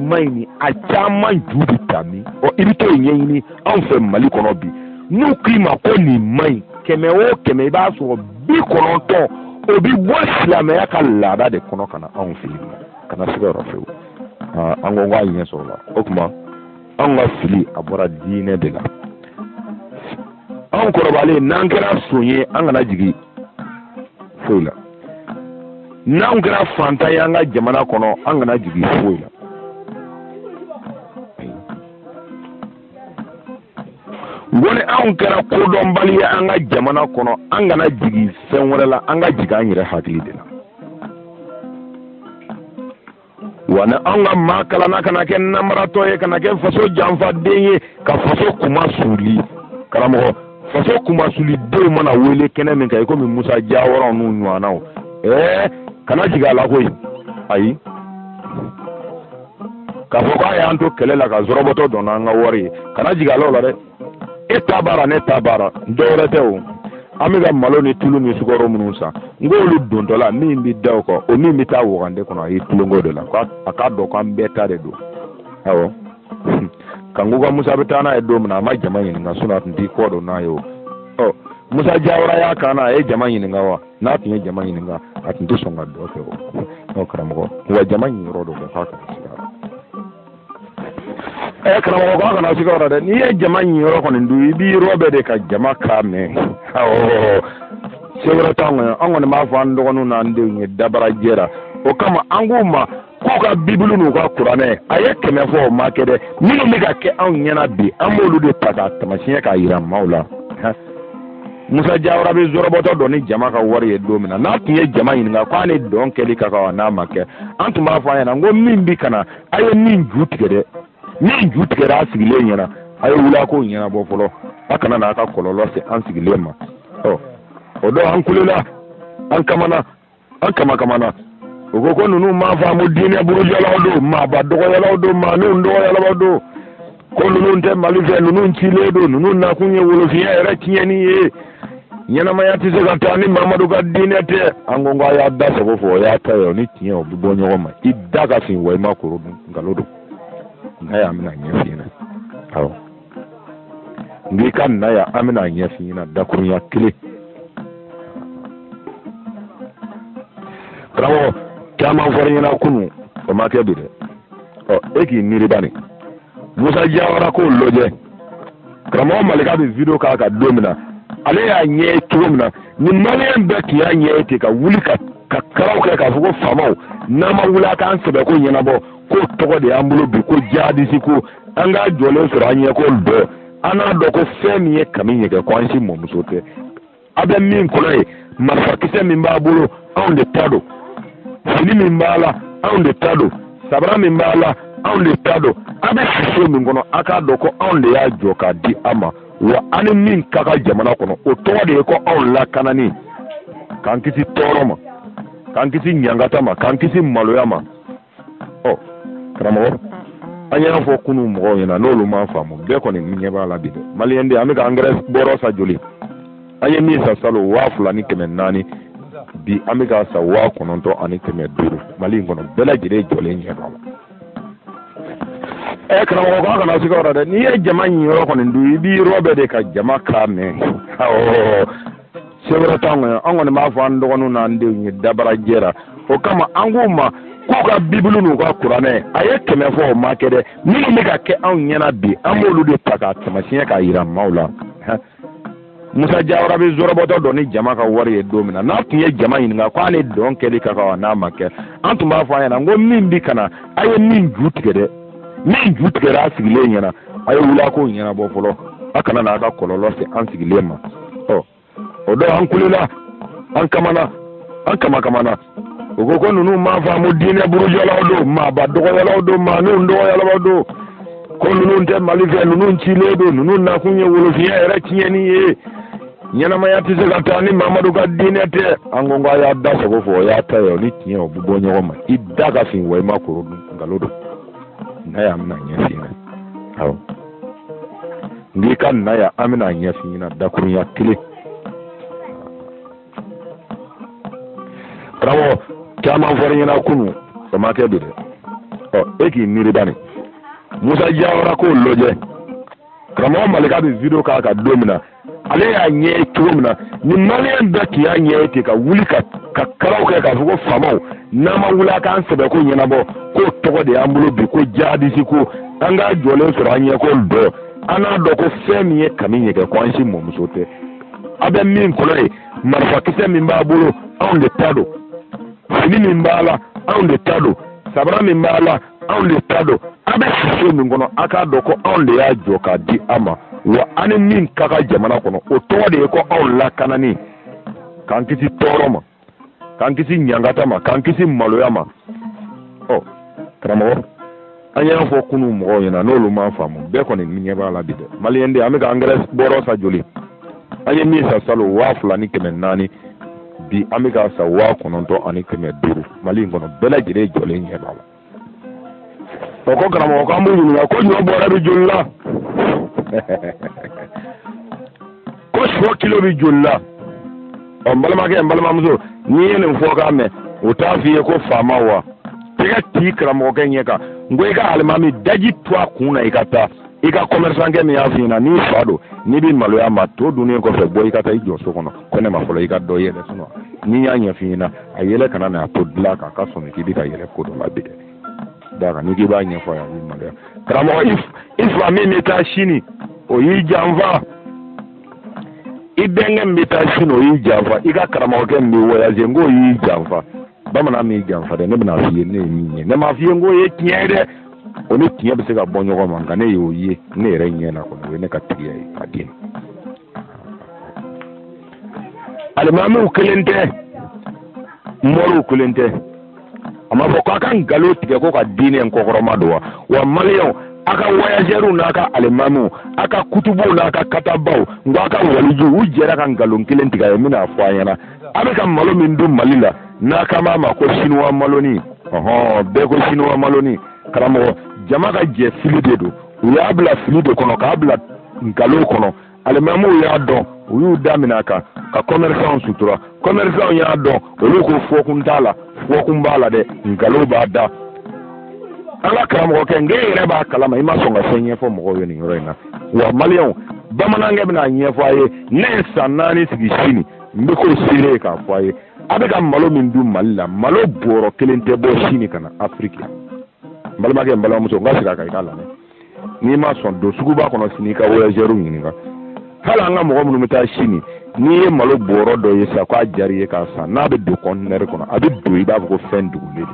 man ɲi a caman ju bɛ ta min I bɛ t'o ɲɛɲini anw fɛ Mali kɔnɔ bi n'u k'i ma ko nin man ɲi 100 o 100 I b'a sɔrɔ 90 o bɛ bɔ silamɛya ka laada de kɔnɔ ka na anw fɛ yen kana se ka yɔrɔ fewu an ko k'a ɲɛ sɔrɔ la o tuma anw ka fili a bɔra diinɛ de la anw kɔrɔbalen n'an kɛra son ye an kana jigin foyi la n'anw kɛra fantan ye an ka jamana kɔnɔ an kana jigin foyi la n ko ni anw kɛra kodɔnbali ye an ka jamana kɔnɔ an kana jigin fɛn wɛrɛ la an ka jigin an yɛrɛ hakili de la wa ni anw ka maa kalanna kana kɛ namaratɔ ye kana kɛ faso janfaden ye ka faso kuma suuli karamɔgɔ faso kumasuli denw mana wele kɛnɛ min kan i komi Musa Jawara n'u ɲɔgɔnnaw kana jigin a la koyi ayi k'a fɔ k'a y'an to kɛlɛ la ka zɔrɔbɔtɔ dɔn n'an ka wari ye kana jigin a la o la dɛ e ta baara ne ta baara dɔwɛrɛ tɛ o an bɛ ka malo ni tulu ni sukaro minnu san n k'olu dontɔ la min bɛ da o kan o min bɛ taa wagande kɔnɔ a ye tulonko de la a k'a dɔn k'an bɛɛ ta de don awɔ kanko ka Musa bɛ taa n'a ye don min na a ma jama ɲininka sinɔn a tun t'i kɔ don n'a ye o Musa Jawara y'a kan na a ye jama ɲininka wa n'a tun ye jama ɲininka a tun tɛ sɔn ka dɔ kɛ o karamɔgɔ wa jama ɲiniyɔrɔ dɔ kɛ k'a kana siga karamɔgɔ k'a kana siga o la dɛ n'i ye jama ɲiniyɔrɔ kɔni dun i b'i yɔrɔ bɛɛ de ka jama kan mɛn se wɛrɛ t'anw kɔni an kɔni b'a fɔ an dɔgɔninw n'an denw ye dabarajɛ la o kama an k'u ma k'u ka bibulu n'u ka kuranɛ a ye 100 fɔ o ma kɛ dɛ minnu bɛ ka kɛ anw ɲɛna bi an b'olu de ta k'a taamasiyɛn k'a jira maaw la Musa Jawara bɛ zɔrɔbɔtɔ dɔ ni jama ka wari ye don min na n'a tun ye jama ɲininka k'a ni dɔn kɛli ka kan n'a ma kɛ an tun b'a fɔ a ɲɛna n ko min bi kana a ye min ju tigɛ dɛ min ju tigɛra a sigilen ɲɛna a ye wuli a k'o ɲɛnabɔ fɔlɔ a kana n'a ka kɔlɔlɔ se an sigilen ma o don an kulela an kamana an kama o ko ninnu m'a faamu diinɛ burujɛlaw don maaba dɔgɔyalaw don maaninw dɔgɔyalaw don ko ninnu tɛ Mali fɛ ninnu cilen don ninnu nakun ye wolofiya yɛrɛ tiɲɛni ye ɲɛnamaya tɛ se ka taa ni Mamadu ka diinɛ tɛ an ko a y'a da sago fɔ o y'a ta ye o ni tiɲɛ o bɛ bɔ ɲɔgɔn ma i da ka fin wa i ma koro dun nkalon don n'a ye an bɛna ɲɛf'i ɲɛna awɔ n'i ka na ya an bɛna ɲɛf'i ɲɛna dakurunya kelen karamɔgɔ caman fɔra ɲɛna kunun o ma kɛ bi dɛ e k'i miiri bani Musa Jawara k'o lajɛ karamɔgɔ Malika bɛ video k'a kan don min na ale y'a ɲɛ ye cogo min na ni maliyɛn bɛɛ tun y'a ɲɛ ye ten ka wuli ka karaw kɛ k'a fɔ ko faamaw n'an ma wuli a k'an sɛbɛ ko ɲɛnabɔ k'o tɔgɔ de y'an bolo bi ko jihadisi ko an k'a jɔlen sɔrɔ an ɲɛ ko dɔ an n'a dɔn ko fɛn min ye kami ɲɛgɛn ko an si mɔmuso tɛ a bɛ min kɔnɔ ye marifakisɛ min b'a bolo anw de ta don fini min b'a la anw de ta don sabara min b'a la anw de ta don a bɛ sise min kɔnɔ a k'a dɔn ko anw de y'a jɔ k'a di a ma wa an ni min ka kan jamana kɔnɔ o tɔgɔ de ye ko anw lakanani k'an kisi tɔɔrɔ ma k'an kisi ɲangata ma k'an kisi maloya ma karamɔgɔ an y'a fɔ kunun mɔgɔw ɲɛna n'olu m'a faamu bɛɛ kɔni ɲɛ b'a la bi dɛ maliyɛn den an bɛ ka engrais bɔrɔ sa joli an ye min sa salon 2,400 bi an bɛ ka sa 9,500 Mali in kɔnɔ bɛɛ lajɛlen jɔlen ɲɛ b'a la karamɔgɔ k'a kana siga o la dɛ n'i ye jama ɲiniyɔrɔ kɔni dun i b'i yɔrɔ bɛɛ de ka jama kan mɛn se wɛrɛ t'anw kɔni an kɔni b'a fɔ an dɔgɔninw n'an denw ye dabarajɛ la o kama an k'u ma k'u ka bibulu n'u ka kuranɛ a ye 100 fɔ o ma kɛ dɛ minnu bɛ ka kɛ anw ɲɛna bi an b'olu de ta k'a taamasiyɛn k'a jira maaw la Musa Jawara bɛ zɔrɔbɔtɔ dɔ ni jama ka wari ye don min na n'a tun ye jama ɲininka k'a ni dɔn kɛli ka kan n'a ma kɛ an tun b'a fɔ a ɲɛna n ko min bi kana a ye min ju tigɛ dɛ min ju tigɛra a sigilen ɲɛna a ye wuli a k'o ɲɛnabɔ fɔlɔ a kana n'a ka kɔlɔlɔ se an sigilen ma o don an kulela an kamana an kama o ko ninnu m'a faamu diinɛ burujɛlaw don maaba dɔgɔyalaw don maaninw dɔgɔyalaw don ko ninnu tɛ Mali fɛ ninnu cilen don ninnu nakun ye wolofiya yɛrɛ tiɲɛni ye ɲɛnamaya tɛ se ka taa ni Mamadu ka diinɛ tɛ an ko a y'a da sago fɔ o y'a ta ye o ni tiɲɛ o bɛ bɔ ɲɔgɔn ma i da ka fin wa i ma koro dun nkalon don n'a ye an bɛna ɲɛf'i ɲɛna awɔ n'i ka na ya an bɛna ɲɛf'i ɲɛna dakurunya kelen karamɔgɔ caman fɔra ɲɛna kunun o ma kɛ bi dɛ e k'i miiri bani Musa Jawara k'o lajɛ karamɔgɔ Malika bɛ video k'a kan don min na ale y'a ɲɛ ye cogo min na ni maliyɛn bɛɛ tun y'a ɲɛ ye ten ka wuli ka karaw kɛ k'a fɔ ko faamaw n'an ma wuli a k'an sɛbɛ ko ɲɛnabɔ k'o tɔgɔ de y'an bolo bi ko jihadisi ko an k'a jɔlen sɔrɔ an ɲɛ ko dɔ an n'a dɔn ko fɛn min ye kami ɲɛgɛn ko an si mɔmuso tɛ a bɛ min kɔnɔ ye marifakisɛ min b'a bolo anw de ta don fini min b'a la anw de ta don sabara min b'a la anw de ta don a bɛ sise min kɔnɔ a k'a dɔn ko anw de y'a jɔ k'a di a ma wa an ni min ka kan jamana kɔnɔ o tɔgɔ de ye ko anw lakanani k'an kisi tɔɔrɔ ma k'an kisi ɲangata ma k'an kisi maloya ma karamɔgɔ an y'a fɔ kunu mɔgɔw ɲɛna n'olu ma faamu bɛɛ kɔni ɲɛ b'a la bi dɛ maliyɛn den an bɛ ka engrais bɔrɔ sa joli an ye min sa salon 2,400 bi an bɛ ka sa 9,500 Mali in kɔnɔ bɛɛ lajɛlen jɔlen ɲɛ b'a la o ko karamɔgɔ k'an b'u ɲininka ko ɲɔ bɔrɛ bɛ joli la ko sɔ kilo bɛ joli la n balimakɛ n balimamuso n'i ye nin fɔ k'a mɛn o t'a f'i ye ko faama wa tɛgɛ t'i karamɔgɔkɛ ɲɛ kan n ko i ka alimami daji to a kun na i ka taa i ka commerçant min y'a f'i ɲɛna n'i fa don n'i bɛ maloya ma to dunnen kɔfɛ bɔ i ka taa i jɔ so kɔnɔ ko ne ma fɔlɔ i ka dɔ yɛlɛ sinɔn n'i y'a ɲɛ f'i ɲɛna a yɛlɛ kana na a to dilan kan a ka sɔn k'i bɛ ka yɛlɛ ko dɔ la bi dɛ da kan n'i k'i b'a ɲɛfɔ a ye a b'i maloya karamɔgɔ i fa min bɛ taa sini o y'i janfa i bɛnkɛ min bɛ taa sini o y'i janfa i ka karamɔgɔkɛ min bɛ voyager n k'o y'i janfa bamanan min janfa dɛ ne bɛna f'i ye ne ye min ye ne m'a f'i ye n k'o ye tiɲɛ ye dɛ o ni tiɲɛ bɛ se ka bɔ ɲɔgɔn ma nka ne y'o ye ne yɛrɛ ɲɛ na kɔni o ye ne ka tigiya ye ka di alimamiw kelen tɛ mɔriw kelen tɛ a ma fɔ k'a ka nkalon tigɛ ko ka diinɛ kɔkɔrɔma don wa maliyɛnw a ka voyageurs n'a ka alimamiw a ka kutubuw n'a ka katabaw n ko a ka walijuw u jɛra ka nkalon kelen tigɛ a ye n bɛna fɔ a ɲɛna a bɛ ka malo min dun Mali la n'a ka m'a ma ko chinois maloni bɛɛ ko chinois maloni karamɔgɔ jama ka jɛ fili de don u y'a bila fili de kɔnɔ k'a bila nkalon kɔnɔ alimamiw y'a dɔn u y'u daminɛ a kan ka commerçants sutura commerçants y'a dɔn olu ko fɔkun t'a la fɔkun b'a la dɛ nkalon b'a da an ka karamɔgɔkɛ n yɛrɛ b'a kalama i ma sɔn ka fɛn ɲɛfɔ mɔgɔw ye nin yɔrɔ in na wa maliyɛnw bamanankɛ bɛna ɲɛfɔ a ye ne ye san 4 sigi sini n bɛ k'o seere k'a fɔ a ye a bɛ ka malo min dun Mali la malo bɔrɔ kelen tɛ bɔ sini ka na Afiriki n balimakɛ n balimamuso n ka segin a kan i k'a lamɛn n'i ma sɔn don suguba kɔnɔ sini i ka voyageurs ɲininka hali an ka mɔgɔ minnu bɛ taa sini n'i ye malo bɔrɔ dɔ ye sa k'a diyara i ye k'a san n'a bɛ don conteneur kɔnɔ a bɛ don i b'a fɔ ko fɛn dogolen de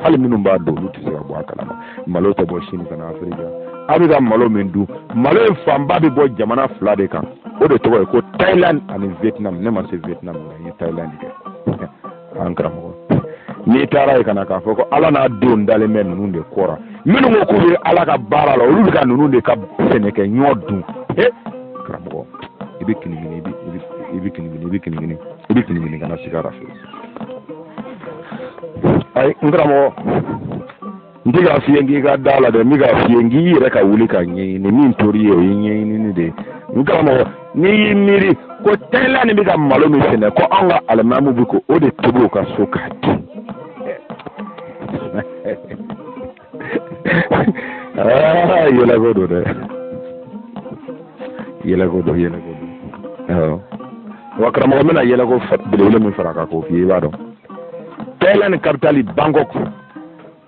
hali minnu b'a don olu tɛ se ka bɔ a kalama malo tɛ bɔ sini ka na Afiriki a bɛ ka malo min dun malo in fanba bɛ bɔ jamana 2 de kan o de tɔgɔ ye ko Thailand ani Vietnam ne ma se Vietnam nka n ye Thailand kɛ an karamɔgɔ n'i taara ye ka na k'a fɔ ko Ala n'a denw dalen bɛ ninnu de kɔra minnu ko k'u bɛ Ala ka baara la olu bɛ ka ninnu de ka sɛnɛkɛ ɲɔ dun karamɔgɔ i bɛ kinigini i bɛ kinigini kana sigi ara fɛ ayi n karamɔgɔ n tɛ k'a f'i ye k'i ka da la dɛ n bɛ k'a f'i ye k'i yɛrɛ ka wuli ka ɲɛɲini min tori ye o ye ɲɛɲinini de ye n karamɔgɔ n'i y'i miiri ko Thailand bɛ ka malo min sɛnɛ ko anw ka alimamiw bɛ ko o de tobi u ka so k'a di yɛlɛko don dɛ yɛlɛko don wa karamɔgɔ n bɛna yɛlɛko belebele min fara kan k'o f'i ye i b'a dɔn Thailand capitale Bangkok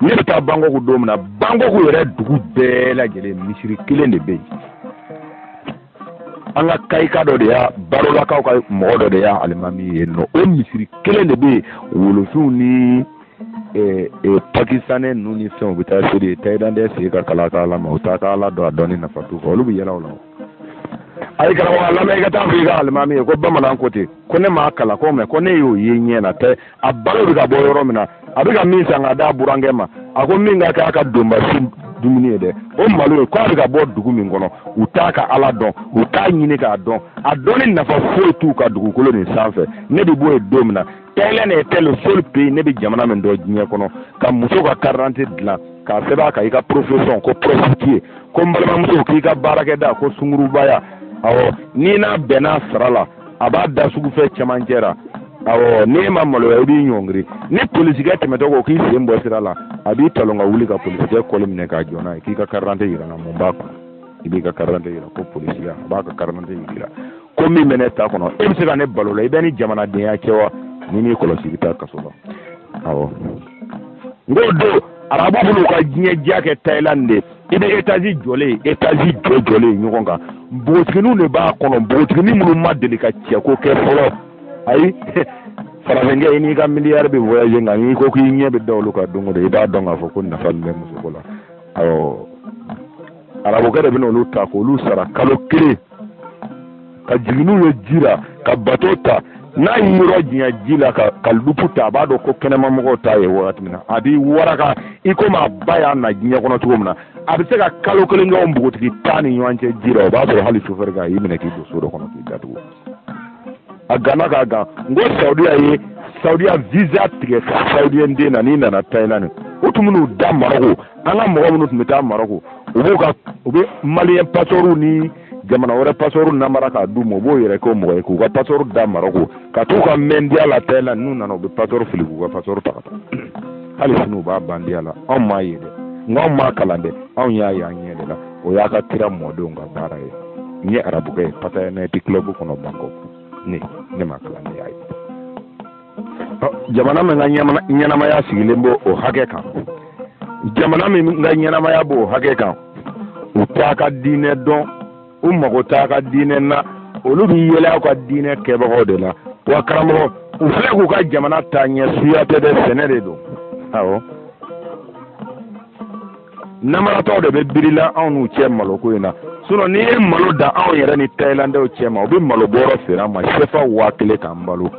ne bɛ taa Bangkok don min na Bangkok yɛrɛ dugu bɛɛ lajɛlen misiri kelen de bɛ yen an ka kayika dɔ de y'a barolakaw ka mɔgɔ dɔ de y'a alimami ye nɔ o misiri kelen de bɛ yen wolofinw ni Pakistanais ninnu ni fɛnw bɛ taa se de Thaïlandais sigi ka kala k'a la ma u t'a ka Ala dɔn a dɔnni nafa t'u fɛ olu bɛ yɛlɛ o la ayi karamɔgɔ lamɛn i ka taa fɔ i ka alimami ye ko bamanan ko ten ko ne m'a kala ko mɛ ko ne y'o ye ɲɛ na tɛ a balo bɛ ka bɔ yɔrɔ min na a bɛ ka min san ka d'a burankɛ ma a ko min ka kɛ a ka donba su dumuni ye dɛ o malo ye k'a bɛ ka bɔ dugu min kɔnɔ u t'a ka Ala dɔn u t'a ɲini k'a dɔn a dɔnni nafa foyi t'u ka dugukolo nin sanfɛ ne bɛ bɔ yen don min na Thailand était le seul pays ne bɛ jamana min dɔn diɲɛ kɔnɔ ka muso ka carte d'identité dilan k'a sɛbɛn a kan i ka profession ko prostituée ko n balimamuso k'i ka baarakɛda ko sungurubaya awɔ n'i n'a bɛnna sara la a b'a da sugufɛ cɛmancɛ la awɔ n'e ma maloya i b'i ɲɔngiri ni polisikɛ tɛmɛtɔ ko k'i sen bɔ sira la a b'i talon ka wuli ka polisikɛ kɔli minɛ k'a jɔ n'a ye k'i ka carte d'identité yira n na mun b'a kɔnɔ i b'i ka carte d'identité yira ko polisiya a b'a ka carte d'identité yira ko min bɛ ne ta kɔnɔ e bɛ se ka ne balo la i bɛ ni jamanadenya kɛ wa ni m'i kɔlɔsi i bɛ taa kaso la awɔ n k'o don arabu bolo ka diɲɛ diya kɛ Thailand de i bɛ étage jɔlen ɲɔgɔn kan npogotigininw de b'a kɔnɔ npogotiginin minnu ma deli ka cɛko kɛ fɔlɔ ayi farafinkɛ i n'i ka miliyari bɛ voyager nka n'i ko k'i ɲɛ bɛ da olu kan don o don i b'a dɔn k'a fɔ ko nafa min bɛ musoko la awɔ arabukɛ de bɛna olu ta k'olu sara kalo 1 ka jiginniw ye ji la ka bateau ta n'a yiro diɲɛ ji la ka lupu ta a b'a dɔn ko kɛnɛma mɔgɔw ta ye wagati min na a b'i waraka i komi a ba y'a na diɲɛ kɔnɔ cogo min na a bɛ se ka kalo kelen kɛ o npogotigi tan ni ɲɔgɔn cɛ ji la o b'a sɔrɔ hali sufɛri kan y'i minɛ k'i don so dɔ kɔnɔ k'i datugu a ganna k'a gan n ko saudiya visa tigɛ saudiyɛn den na n'i nana Thailand o tun b'u da Maroko an ka mɔgɔ minnu tun bɛ taa Maroko u bɛ maliyɛn passeport ni jamana wɛrɛ passeport namara k'a d'u ma u b'o yɛrɛ k'o mɔgɔ ye k'u ka passeport da Maroko ka t'u ka mɛndiya la Thailand n'u nana u bɛ passeport fili k'u ka passeport ta ka taa hali sini u b'a bandiya la anw m'a ye dɛ nka anw m'a kalan dɛ anw y'a ye an ɲɛ de la o y'a ka kira mɔdenw ka baara ye n ye arabukɛ ye Pataya Night Club kɔnɔ Bangkok ne ma kalan ne y'a ye jamana min ka ɲɛnamaya sigilen b'o o hakɛ kan jamana min ka ɲɛnamaya b'o hakɛ kan u t'a ka diinɛ dɔn u mago t'a ka diinɛ na olu bɛ yɛlɛ aw ka diinɛ kɛbagaw de la wa karamɔgɔ u filɛ k'u ka jamana taa ɲɛ suya tɛ dɛ sɛnɛ de don awɔ namaratɔw de bɛ birila anw n'u cɛ maloko in na sinon n'i ye malo da anw yɛrɛ ni Thaïlandɛw cɛ ma u bɛ malo bɔrɔ feere an ma sefa 1000 k'an balo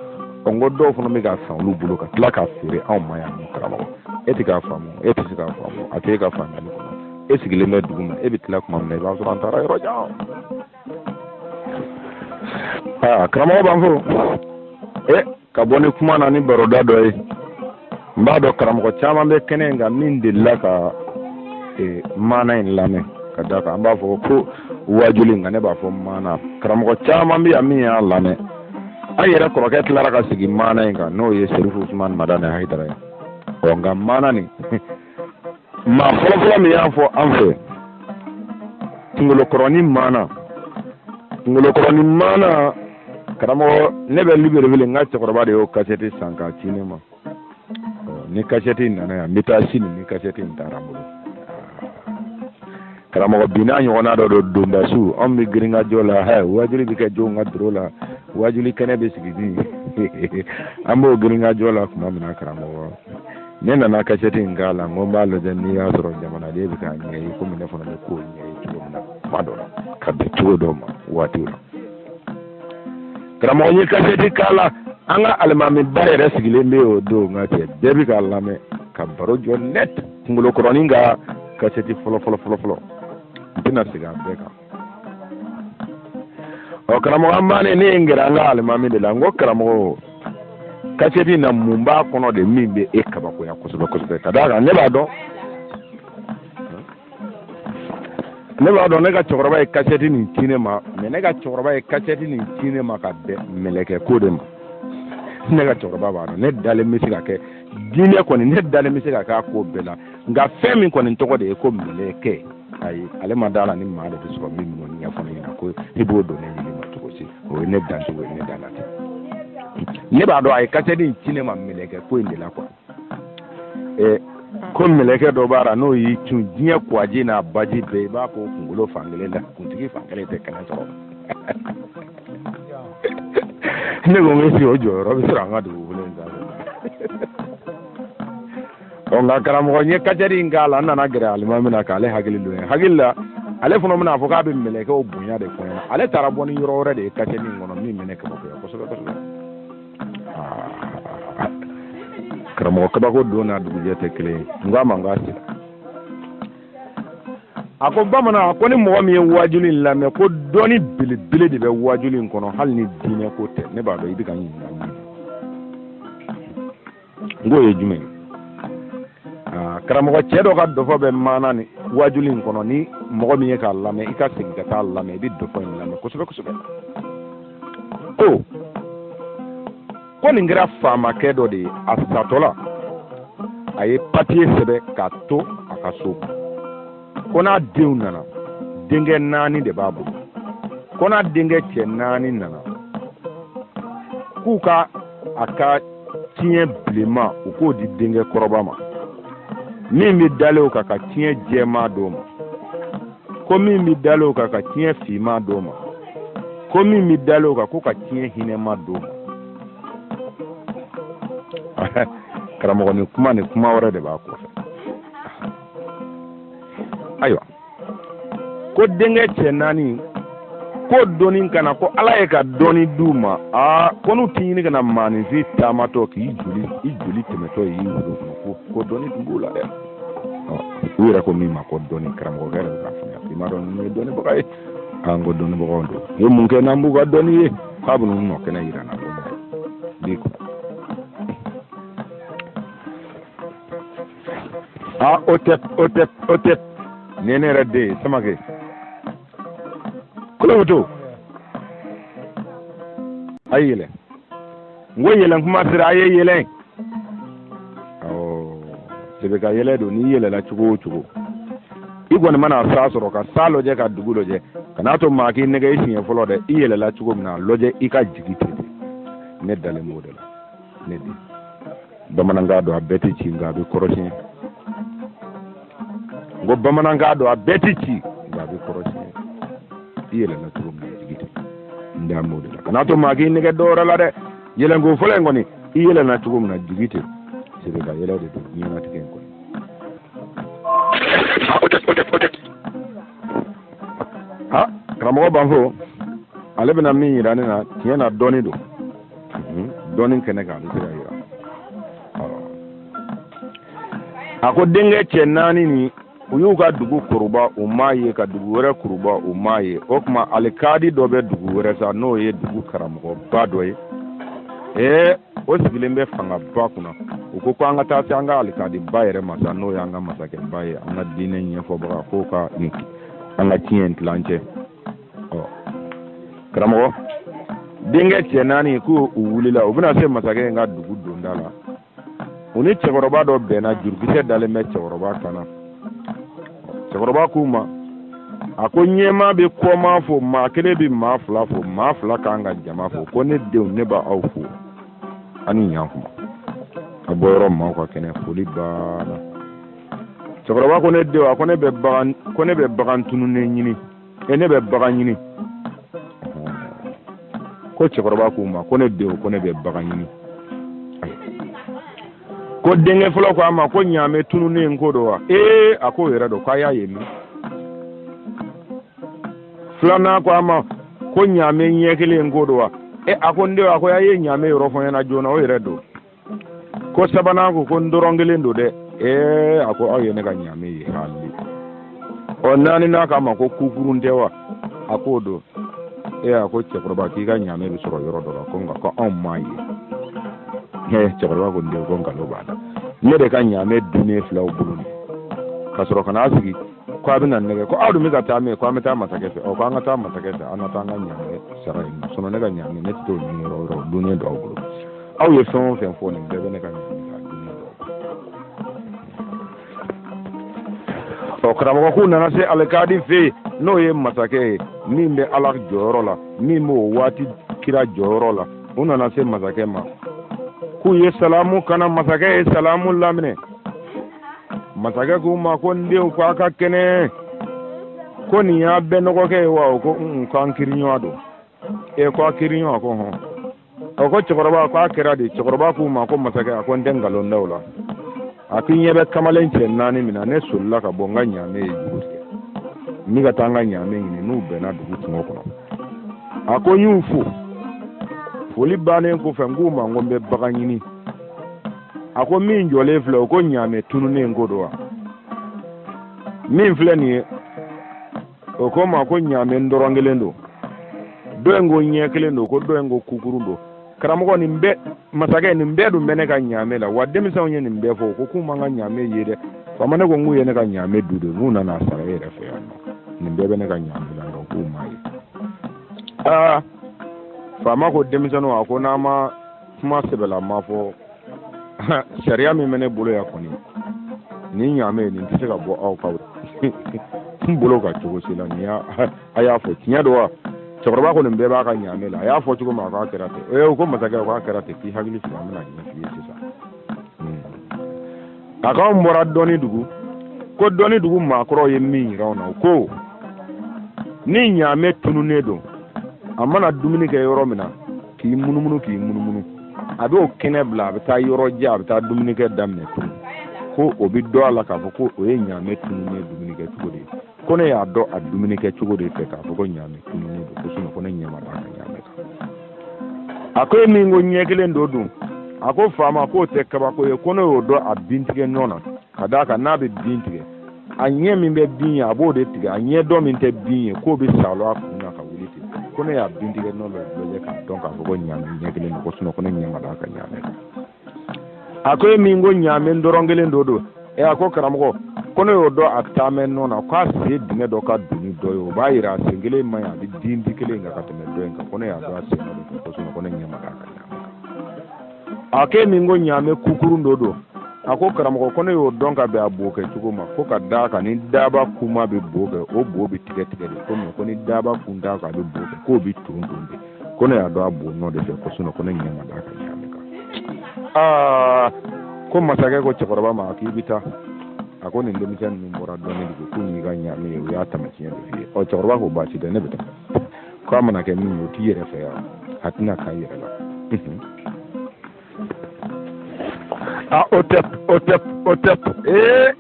n ko dɔw fana bɛ k'a san olu bolo ka tila k'a feere anw ma yan nɔ karamɔgɔ e tɛ k'a faamu e tɛ se k'a faamu a tɛ e ka faamuyali kɔnɔ e sigilen bɛ dugu ma e bɛ tila kuma min na i b'a sɔrɔ an taara yɔrɔ jan karamɔgɔ b'an fo ka bɔ ni kuma na ni baroda dɔ ye n b'a dɔn karamɔgɔ caman bɛ kɛnɛ in kan min delila ka maana in lamɛn ka da kan an b'a fɔ ko wajuli nka ne b'a fɔ maana karamɔgɔ caman bɛ yan min y'a lamɛn an yɛrɛ kɔrɔkɛ tilara ka sigi maana in kan n'o ye Serifu Usumani Madani Hayidara ye nka maana nin maa fɔlɔfɔlɔ min y'a fɔ an fɛ kunkolokɔrɔni maana karamɔgɔ ne bɛ Libreville n ka cɛkɔrɔba de y'o kasɛti san k'a ci ne ma ni kasɛti nana yan n bɛ taa sini ni kasɛti in taara n bolo karamɔgɔ bi n'a ɲɔgɔnna dɔ don dondasu anw bɛ girin ka jɔ la wajuli bɛ kɛ jɔnw ka doro la wajuli kɛnɛ bɛ sigi min an b'o girin ka jɔ la tuma min na karamɔgɔ ne nana kasɛti in k'a la n ko n b'a lajɛ n'i y'a sɔrɔ jamanaden bɛ k'a ɲɛ ye komi ne fana bɛ k'o ɲɛ ye cogo min na kuma dɔ la ka bɛn cogo dɔw ma waati la karamɔgɔ n ye kasɛti k'a la an ka alimamiba yɛrɛ sigilen bɛ o don nka cɛ bɛɛ bɛ k'a lamɛn ka baro jɔ net kunkolokɔrɔnin ka kasɛti fɔlɔ n tɛna segin a bɛɛ kan karamɔgɔ an bannen ne ye n gɛrɛ an ka alimami de la n ko karamɔgɔ kasɛti na mun b'a kɔnɔ de min bɛ e kabakoya kosɛbɛ kosɛbɛ ka d'a kan ne b'a dɔn ne ka cɛkɔrɔba ye kasɛti nin ci ne ma mais ne ka cɛkɔrɔba ye kasɛti nin ci ne ma ka bɛn mɛlɛkɛ ko de ma ne ka cɛkɔrɔba b'a dɔn ne dalen bɛ se ka kɛ diinɛ kɔni ne dalen bɛ se ka k'a ko bɛɛ la nka fɛn min kɔni tɔgɔ de ye ko mɛlɛkɛ ayi ale ma d'a la ni maa de bɛ sɔrɔ min b'o ɲɛfɔ ne ɲɛna ko i b'o dɔn ne ɲini ma cogo si o ye ne dancogo ye ne da la ten ne b'a dɔn a ye kasɛti in ci ne ma mɛlɛkɛ ko in de la ko mɛlɛkɛ dɔ b'a la n'o y'i cun diɲɛ kuwaji n'a baji bɛɛ i b'a ko kunkolo fankelen da kuntigi fankelen tɛ kɛnɛ sɔrɔ ne ko n bɛ sigi o jɔyɔrɔ bɛ sɔrɔ an ka dugukolo in sanfɛ nka karamɔgɔ n ye kasɛti in k'a la n nana gɛrɛ alimami na k'ale hakili don hakili la ale fana bɛna fɔ k'a bɛ mɛlɛkɛw bonya de fɔ n ɲɛna ale taara bɔ ni yɔrɔ wɛrɛ de ye kasɛti in kɔnɔ min minɛ kabakoya kosɛbɛ kosɛbɛ karamɔgɔ kabako don n'a dugujɛ tɛ kelen ye n ko a ma n k'a sera a ko bamanan ko ni mɔgɔ min ye wajuli in lamɛn ko dɔnni belebele de bɛ wajuli in kɔnɔ hali ni diinɛ ko tɛ ne b'a dɔn i bɛ ka n ɲininka min n k'o ye jumɛn ye karamɔgɔ cɛ dɔ ka dɔfɔ bɛ maana ni wajuli in kɔnɔ ni mɔgɔ min ye k'a lamɛn i ka segin ka taa lamɛn i bɛ dɔfɔ in lamɛn kosɛbɛ kosɛbɛ ko nin kɛra faamakɛ dɔ de ye a satɔ la a ye papiye sɛbɛn k'a to a ka so ko n'a denw nana denkɛ 4 de b'a bolo ko n'a denkɛ cɛ 4 nana k'u ka a ka tiɲɛ bilenman u k'o di denkɛ kɔrɔba ma min bɛ dalen o kan ka tiɲɛ jɛman d'o ma ko min bɛ dalen o kan ka tiɲɛ finman d'o ma ko min bɛ dalen o kan ko ka tiɲɛ hinɛman d'o ma karamɔgɔ ni kuma wɛrɛ de b'a kɔfɛ ayiwa ko denkɛ cɛ 4 ko doni kana ko ala e ka doni duma ko nu tini kana mani zi tamato ki juli temeto yi ko doni dubula de wira ko mima ko doni karamo gara ka fanya ti maro ni doni bakay ango doni bokondo yo mun ke nambu ga doni kabu no kana irana ko diko otep nene radde samake kuloto ayele ngoyele kuma sira ayele sebe ka yele do ni yele la chugo igwan mana sa soro ka salo je ka dugulo je kana to ma ki nega isin folo de yele la chugo na loje ika jigite ne dale modela ne di bamananga do abeti ci ngabe korosin go bamananga do abeti ci ngabe korosin yele la chugo na jigite nda modela kana to ma ki nega do rala de yele go fole ngoni yele na chugo na jigite sebe ka yele de ni na tiken ko karamɔgɔ banfo ale bɛna min yira ne na tiɲɛ na dɔɔnin don dɔɔnin kɛnɛ kan a bɛ se ka yira a ko denkɛ cɛ 4 ni u y'u ka dugu kuruba u m'a ye ka dugu wɛrɛ kuruba u m'a ye o tuma alikadi dɔ bɛ dugu wɛrɛ sa n'o ye dugu karamɔgɔba dɔ ye o sigilen bɛ fangaba kunna u ko an ka taa se an ka alikadi ba yɛrɛ ma sa n'o y'an ka masakɛba ye an ka diinɛ ɲɛfɔbaga k'o ka an ka tiɲɛ tilancɛ karamɔgɔ denkɛ cɛ 4 ko u wulila u bɛna se masakɛ in ka dugu donda la u ni cɛkɔrɔba dɔ bɛnna jurukisɛ dalen bɛ cɛkɔrɔba kan na cɛkɔrɔba k'u ma a ko ɲɛmaa bɛ kɔmaa fo maa kelen bɛ maa 2 fo maa 2 kan ka jama fo ko ne denw ne b'aw fo ani ɲankuma a bɔ yɔrɔ maaw ka kɛnɛ foli banna cɛkɔrɔba ko ne denw a ko ne bɛ bagan tununnen ɲini ne bɛ bagan ɲini ko cɛkɔrɔba k'u ma ko ne denw ko ne bɛ bagan ɲini ko denkɛ fɔlɔ ko a ma ko ɲaamɛ tununnen ko don wa a ko yɛrɛ don k'a y'a ye min filanan ko a ma ko ɲaamɛ ɲɛ kelen ko don wa a ko n denw a ko y'a ye ɲaamɛ yɔrɔ fɔ ɲɛna joona o yɛrɛ don ko sabanan ko n dɔrɔn kelen don dɛ a ko aw ye ne ka ɲaamɛ ye hali 4nan k'a ma ko kukurun tɛ wa a k'o don a ko cɛkɔrɔba k'i ka ɲaamɛ bɛ sɔrɔ yɔrɔ dɔ la ko nka ko anw m'a ye cɛkɔrɔba ko n den ko nkalon b'a la ne de ka ɲaamɛ dunnen filɛ aw bolo ka sɔrɔ ka n'a sigi ko a bɛ na nɛgɛ ko aw dun bɛ ka taa min ko an bɛ taa masakɛ fɛ ko an ka taa masakɛ fɛ an ka taa an ka ɲaamɛ sara yen nɔ ne ka ɲaamɛ ne tɛ t'o ɲini yɔrɔ dunnen don aw bolo aw ye fɛn o fɛn fɔ nin bɛɛ bɛ ne ka ɲaamɛ ka dunnen don karamɔgɔ k'u nana se alikadi fɛ yen n'o ye masakɛ ye min bɛ ala jɔyɔrɔ la min b'o waati kira jɔyɔrɔ la u nana se masakɛ ma k'u ye salamu kana masakɛ ye salamu laminɛ masakɛ k'u ma ko n denw ko a ka kɛnɛ ko nin y'a bɛɛ nɔgɔkɛ ye wa ko k'an kiriɲɔgɔn don ko a kiriɲɔgɔn ko hɔn ko cɛkɔrɔba k'a kɛra de cɛkɔrɔba k'u ma ko masakɛ a ko n tɛ nkalon da o la a k'i ɲɛ bɛ kamalen cɛ 4 min na ne solila ka bɔ n ka ɲaamɛ ye juru tigɛ n bɛ ka taa n ka ɲaamɛ ɲini n'u bɛnna dugu kungo kɔnɔ a ko n y'u fo foli bannen kɔfɛ n k'u ma ko n bɛ bagan ɲini a ko min jɔlen filɛ o ko ɲaamɛ tununnen ko don wa min filɛ nin ye o ko n ma ko ɲaamɛ n dɔrɔn kelen don dɔ in ko ɲɛ kelen don ko dɔ in ko kukurun don karamɔgɔ nin bɛɛ masakɛ nin bɛɛ dun bɛ ne ka ɲaamɛ la wa denmisɛnw ye nin bɛɛ fɔ ko k'u man ka ɲaamɛ ye dɛ faama ne ko n k'u ye ne ka ɲaamɛ du de n'u nana a sara e yɛrɛ fɛ yan nɔ nin bɛɛ bɛ ne ka ɲaamɛ la nka k'u m'a ye faama ko denmisɛnninw a ko n'an ma kuma sɛbɛla ma fɔ sariya min bɛ ne bolo yan kɔni nin ɲaamɛ nin tɛ se ka bɔ aw ka n bolo ka cogo si la nin a y'a fɔ tiɲɛ don wa cɛkɔrɔba ko nin bɛɛ b'a ka ɲaamɛ la a y'a fɔ cogo min a k'a kɛra ten o ko masakɛ k'a kɛra ten k'i hakili sigi an bɛna ɲɛ f'i ye sisan a k'anw bɔra dɔɔni dugu ko dɔɔni dugu maakɔrɔw ye min yira anw na ko ni ɲaamɛ tununnen don a mana dumuni kɛ yɔrɔ min na k'i munumunu a b'o kɛnɛ bila a bɛ taa yɔrɔ jan a bɛ taa dumunikɛ daminɛ tun ko o bɛ dɔn a la k'a fɔ ko o ye ɲaamɛ tununnen dumunikɛ cogo de ye ko ne y'a dɔn a dumuni kɛ cogo de fɛ k'a fɔ ko ɲaami tununi don ko ko ne ɲɛ ma d'a ka ɲaami kan a ko e min ko ɲɛ kelen dɔ dun a ko faama k'o tɛ kabako ye ko ne y'o dɔn a bin tigɛ ɲɔgɔn na ka d'a kan n'a bɛ bin tigɛ a ɲɛ min bɛ bin ye a b'o de tigɛ a ɲɛ dɔn min tɛ bin ye k'o bɛ salo a kun na ka wuli ten ko ne y'a bin tigɛ ɲɔgɔn lajɛ k'a dɔn k'a fɔ ko ɲaami ɲɛ kelen don ko ne ɲɛ ma d'a ka ɲaami kan a ko e min ko ɲaami dɔrɔn kelen dɔ don a ko karamɔgɔ ko ne y'o dɔn a taamɛ nɔ na k'a sen dingɛ dɔ ka don ni dɔ ye o b'a yira a sen kelen man ɲi a bɛ den di kelen kan ka tɛmɛ dɔ in kan ko ne y'a dɔn a sen dɔ de fɛ ko ne ɲɛ ma d'a ka ɲaami kan a ko e min ko ɲaami kukurun dɔ don a ko karamɔgɔ ko ne y'o dɔn ka bɛn a bo kɛ cogo ma ko ka d'a kan ni daba kuma bɛ bo kɛ o bo bɛ tigɛ tigɛ de ko ni daba kun t'a kan a bɛ bo kɛ k'o bɛ tun de ko ne y'a dɔn a bo nɔ de fɛ ko ne ɲɛ ma d'a ka ɲaami kan ko masakɛ ko cɛkɔrɔba ma k'i bɛ taa a ko nin denmisɛn ninnu bɔra dɔɔnin de ko nin ka ɲaami ye o y'a taamasiyɛn de f'i ye cɛkɔrɔba ko baasi tɛ ne bɛ taa k'a mana kɛ min ye o t'i yɛrɛ fɛ yan a tɛna k'a yɛrɛ la o tɛ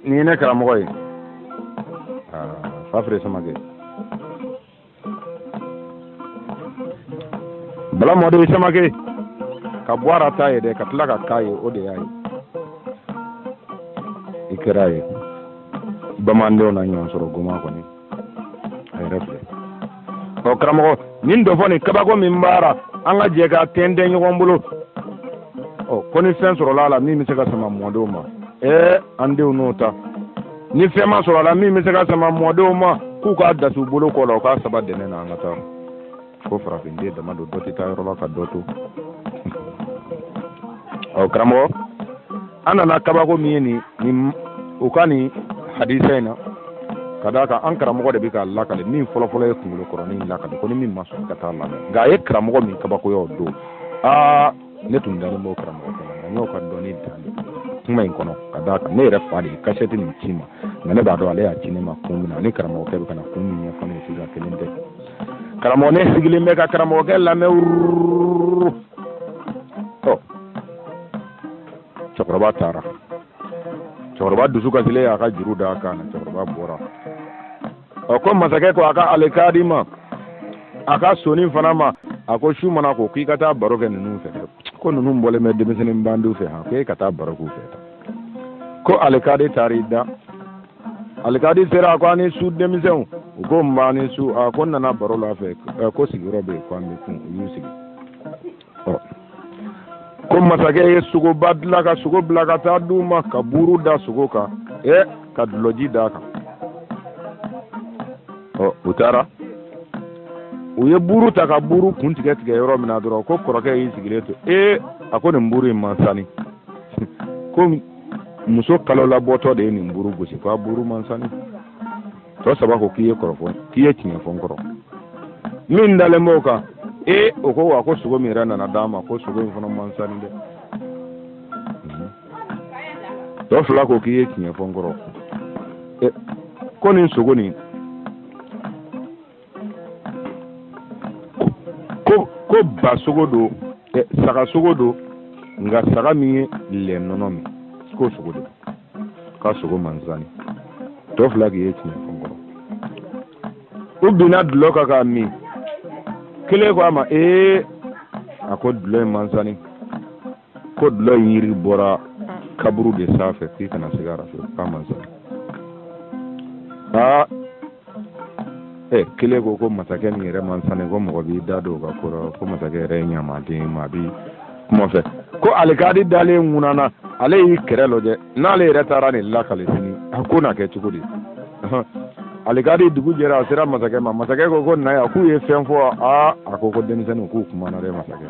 nin ye ne karamɔgɔ ye fa feere samakɛ bala mɔden samakɛ ka bɔ ara ta ye dɛ ka tila ka k'a ye o de y'a ye i kɛra ye bamandenw na ɲɔgɔn sɔrɔ goma kɔni a yɛrɛ filɛ karamɔgɔ nin dɔ fɔ nin kabako min b'ara an ka jɛ ka tɛntɛn ɲɔgɔn bolo ko ni fɛn sɔrɔla a la min bɛ se ka sama mɔdenw ma an denw n'o ta ni fɛn ma sɔrɔ a la min bɛ se ka sama mɔdenw ma k'u k'a dasi u bolo kɔ la u k'a saba dɛnɛ na an ka taa ko farafin dama don dɔ tɛ taa yɔrɔ la ka dɔ to karamɔgɔ an nana kabako min ye nin u ka nin hadisa in na ka d'a kan an karamɔgɔ de bɛ k'a lakale min fɔlɔfɔlɔ ye kunkolo kɔrɔnin lakale ko ni min ma sɔn ka taa lamɛn nka a ye karamɔgɔ min kabako ye o don ne tun dalen b'o karamɔgɔ kɔnɔ nka n y'o ka dɔnni dan kuma in kɔnɔ ka d'a kan ne yɛrɛ fa de ye kasɛti nin ci ma nka ne b'a dɔn ale y'a ci ne ma kun min na ni karamɔgɔkɛ bɛ ka na kun min ɲɛfɔ ne ye sisan kelen tɛ karamɔgɔ ne sigilen bɛ ka karamɔgɔkɛ lamɛn cɛkɔrɔba taara cɛkɔrɔba dusu kasilen y'a ka juru d'a kan na cɛkɔrɔba bɔra ko masakɛ ko a ka alikadi ma a ka soni fana ma a ko su mana ko k'i ka taa baro kɛ ninnu fɛ ko ninnu bɔlen bɛ denmisɛnnin bandiw fɛ ko e ka taa baro k'u fɛ ko alikadi taar'i da alikadi sera a ko ani su denmisɛnw u ko n b'a ni su ko n nana baro la fɛ ko sigiyɔrɔ bɛ yen ko an bɛ kun u y'u sigi ko masakɛ ye sogoba dilan ka sogo bila ka taa d'u ma ka buru da sogo kan ka dulɔji d'a kan u taara u ye buru ta ka buru kun tigɛ yɔrɔ min na dɔrɔn ko kɔrɔkɛ y'i sigilen to a ko nin buru in man sani ko muso kalo labɔtɔ de ye nin buru gosi ko a buru man sani tɔ saba ko k'i ye tiɲɛ fɔ n kɔrɔ min dalen b'o kan o ko wa ko sogo min yɛrɛ nana d'a ma ko sogo in fana man sani dɛ tɔ fila ko k'i ye tiɲɛ fɔ n kɔrɔ ko nin sogo nin ko ba sogo do saga sogo do nka saga min ye lɛ nɔnɔ min k'o sogo do k'a sogo man sani tɔ fila k'i ye tiɲɛ fɔ n kɔrɔ u binna dulɔ kan k'a min kelen ko a ma a ko dulɔ in man sani ko dulɔ in yiri bɔra kaburu de sanfɛ k'i kana se k'a fɛ k'a man sani kelen ko masakɛ nin yɛrɛ man sani ko mɔgɔ b'i da don o ka ko la ko masakɛ yɛrɛ ye ɲamaden ma a bi kuma fɛ ko alikadi dalen ŋunana ale y'i kɛrɛ lajɛ n'ale yɛrɛ taara nin lakale sini a ko na kɛ cogo di alikadi dugu jɛra a sera masakɛ ma masakɛ ko na yan k'u ye fɛn fɔ a ko denmisɛnninw k'u kumana dɛ masakɛ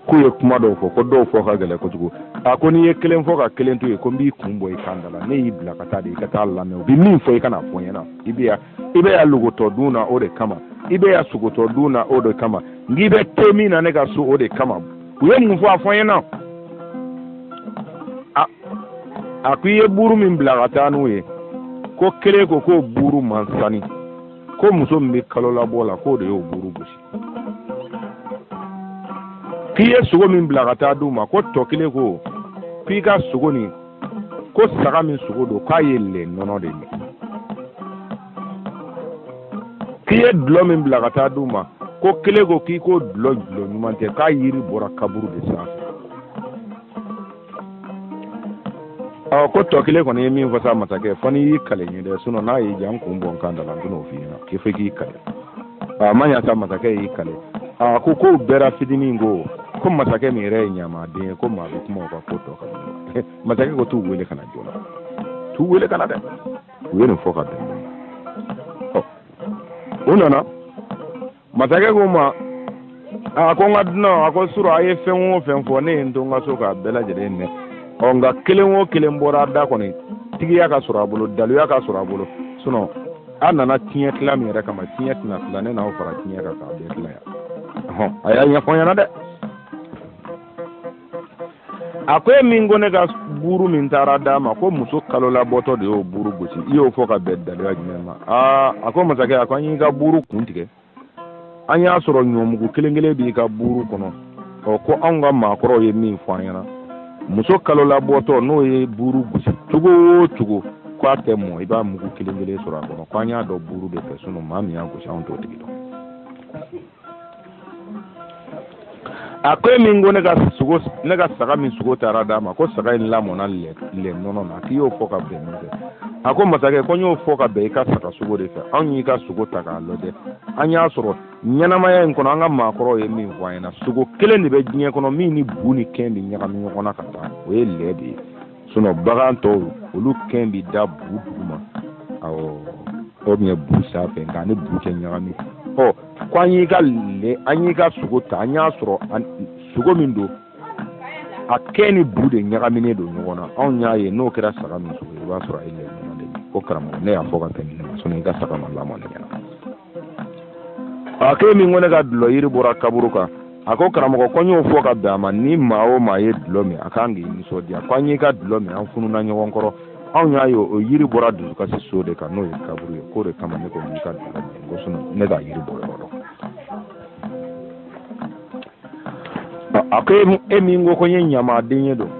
k'u ye kuma dɔw fɔ ko dɔw fɔ ka gɛlɛ kojugu a ko n'i ye kelen fɔ ka kelen to yen ko n b'i kun bɔ i kan da la ne y'i bila ka taa de i ka taa lamɛn u bi min fɔ i kana fɔ n ɲɛna i bɛ ya logotɔ dun na o de kama i bɛ ya sogotɔ dun na o de kama n'i bɛ te min na ne ka so o de kama u ye mun fɔ a fɔ n ɲɛna a ko i ye buru min bila ka taa n'u ye ko kelen ko k'o buru man sani ko muso min bɛ kalo labɔ la k'o de y'o buru gosi k'i ye sogo min bila ka taa d'u ma ko tɔ kelen ko k'i ka sogo nin ko saga min sogo don k'a ye lɛ nɔnɔ de min k'i ye dulɔ min bila ka taa d'u ma ko kelen ko k'i ko dulɔ ɲuman tɛ k'a yiri bɔra kaburu de sanfɛ ko tɔ kelen kɔni ye min fɔ sa masakɛ fɔ n'i y'i kale ɲɛ dɛ sinon n'a y'i diya n kun bɔ n kan da la n tɛn'o f'i ɲɛna k'i fɔ k'i kale a ma ɲa sa masakɛ y'i kale ko kow bɛɛra fitinin ko masakɛ min yɛrɛ ye ɲamaden ye ko maa bɛ kuma u ka ko tɔ kan masakɛ ko t'u wele ka na joona t'u wele ka na dɛ u ye nin fɔ ka bɛn u nana masakɛ ko ma ko n ka dunan a ko sura a ye fɛn o fɛn fɔ ne ye n to n ka so k'a bɛɛ lajɛlen mɛn nka kelen o kelen bɔra da kɔni tigiya ka sɔrɔ a bolo daluya ka sɔrɔ a bolo sinon a nana tiɲɛ tila min yɛrɛ kama tiɲɛ tɛna tila ne n'aw fara tiɲɛ kan k'a bɛɛ tila yan a y'a ɲɛfɔ n ɲɛna dɛ a ko e min ko ne ka buru min taara d'a ma ko muso kalo labɔtɔ de y'o buru gosi i y'o fɔ ka bɛn daluya jumɛn ma a ko masakɛ a ko an y'i ka buru kun tigɛ an y'a sɔrɔ ɲɔmugu kelen kelen b'i ka buru kɔnɔ ko anw ka maakɔrɔw ye min fɔ an ɲɛna muso kalo labɔtɔ n'o ye buru gosi cogo o cogo k'a tɛ mɔ i b'a mugu kelen kelen sɔrɔ a kɔnɔ ko an y'a dɔn buru de fɛ sinon maa min y'a gosi anw t'o tigi dɔn a ko e min ko ne ka saga min sogo taara d'a ma ko saga in lamɔna lɛ nɔnɔ na k'i y'o fɔ ka bɛn min fɛ a ko masakɛ ko n y'o fɔ ka bɛn i ka saga sogo de fɛ anw y'i ka sogo ta k'a lajɛ an y'a sɔrɔ ɲɛnamaya in kɔnɔ an ka maakɔrɔw ye min fɔ an ɲɛna sogo kelen de bɛ diɲɛ kɔnɔ min ni bu ni kɛn bɛ ɲagami ɲɔgɔn na ka taa o ye lɛ de ye sinon bagan tɔw olu kɛn bɛ da bu duguma o bɛ bu sanfɛ nka ani bu tɛ ɲagami ko an y'i ka sogo ta an y'a sɔrɔ sogo min don a kɛn ni bu de ɲagaminen don ɲɔgɔn na anw y'a ye n'o kɛra saga min sogo i b'a sɔrɔ e lɛ ɲɔgɔn de ko karamɔgɔ ne y'a fɔ ka tɛmɛ ne ma sinon i ka saga ma lamɔ ne ɲɛna a ko min ko ne ka dulɔ yiri bɔra kaburu kan a ko karamɔgɔ ko n y'o fɔ ka bɛn a ma ni maa o maa ye dulɔ min a kan k'i nisɔndiya ko an y'i ka dulɔ min an fununa ɲɔgɔn kɔrɔ anw y'a ye o yiri bɔra dusukasi so de kan n'o ye kaburu ye k'o de kama ne ko n y'i ka dulɔ min ko sinon ne ka yiri bɔ yɔrɔ dɔn a ko e min ko n ye ɲamaden ye don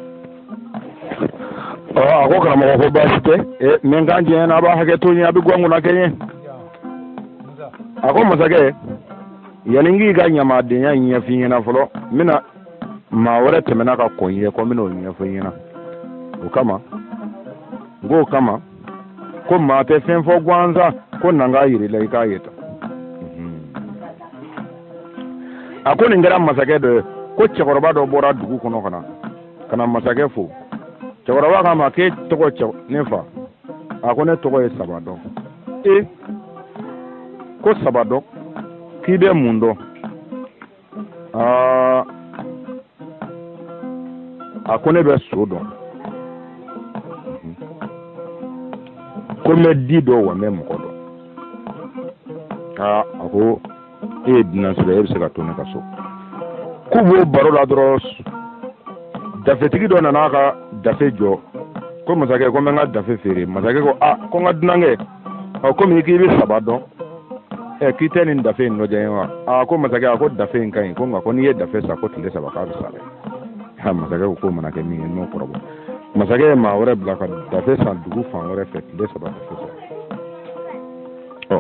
a ko karamɔgɔ ko baasi tɛ mɛ n kan jɛɲɛ na a b'a hakɛ to n ye a bɛ guwan kunna kɛ n ye a ko masakɛ yanni n k'i ka ɲamadenya ɲɛfɔ i ɲɛna fɔlɔ n bɛna maa wɛrɛ tɛmɛna ka kɔn i ye ko n bɛna o ɲɛfɔ i ɲɛna o kama n k'o kama ko maa tɛ fɛn fɔ gansan ko na n k'a yira i la i k'a ye tan a ko nin kɛra masakɛ dɔ ye ko cɛkɔrɔba dɔ bɔra dugu kɔnɔ ka na masakɛ fo cɛkɔrɔba k'a ma k'e tɔgɔ ne fa a ko ne tɔgɔ ye Sabadɔn ko Sabadɔn k'i bɛ mun dɔn a ko ne bɛ so dɔn ko n bɛ di dɔn wa n bɛ mɔgɔ dɔn a ko e ye dunan sira e bɛ se ka to ne ka so k'u b'o baro la dɔrɔn dafetigi dɔ nana a ka dafe jɔ ko masakɛ ko n bɛ n ka dafe feere masakɛ ko ko n ka dunankɛ komi k'i bɛ Saba dɔn k'i tɛ nin dafe in lajɛ wa ko masakɛ a ko dafe in ka ɲi ko nka ko n'i ye dafe sa ko tile 3 k'a bɛ sa dɛ masakɛ ko k'o mana kɛ min ye n'o kɔrɔbɔ masakɛ ye maa wɛrɛ bila ka dafe san dugu fan wɛrɛ fɛ tile 3 dafe sa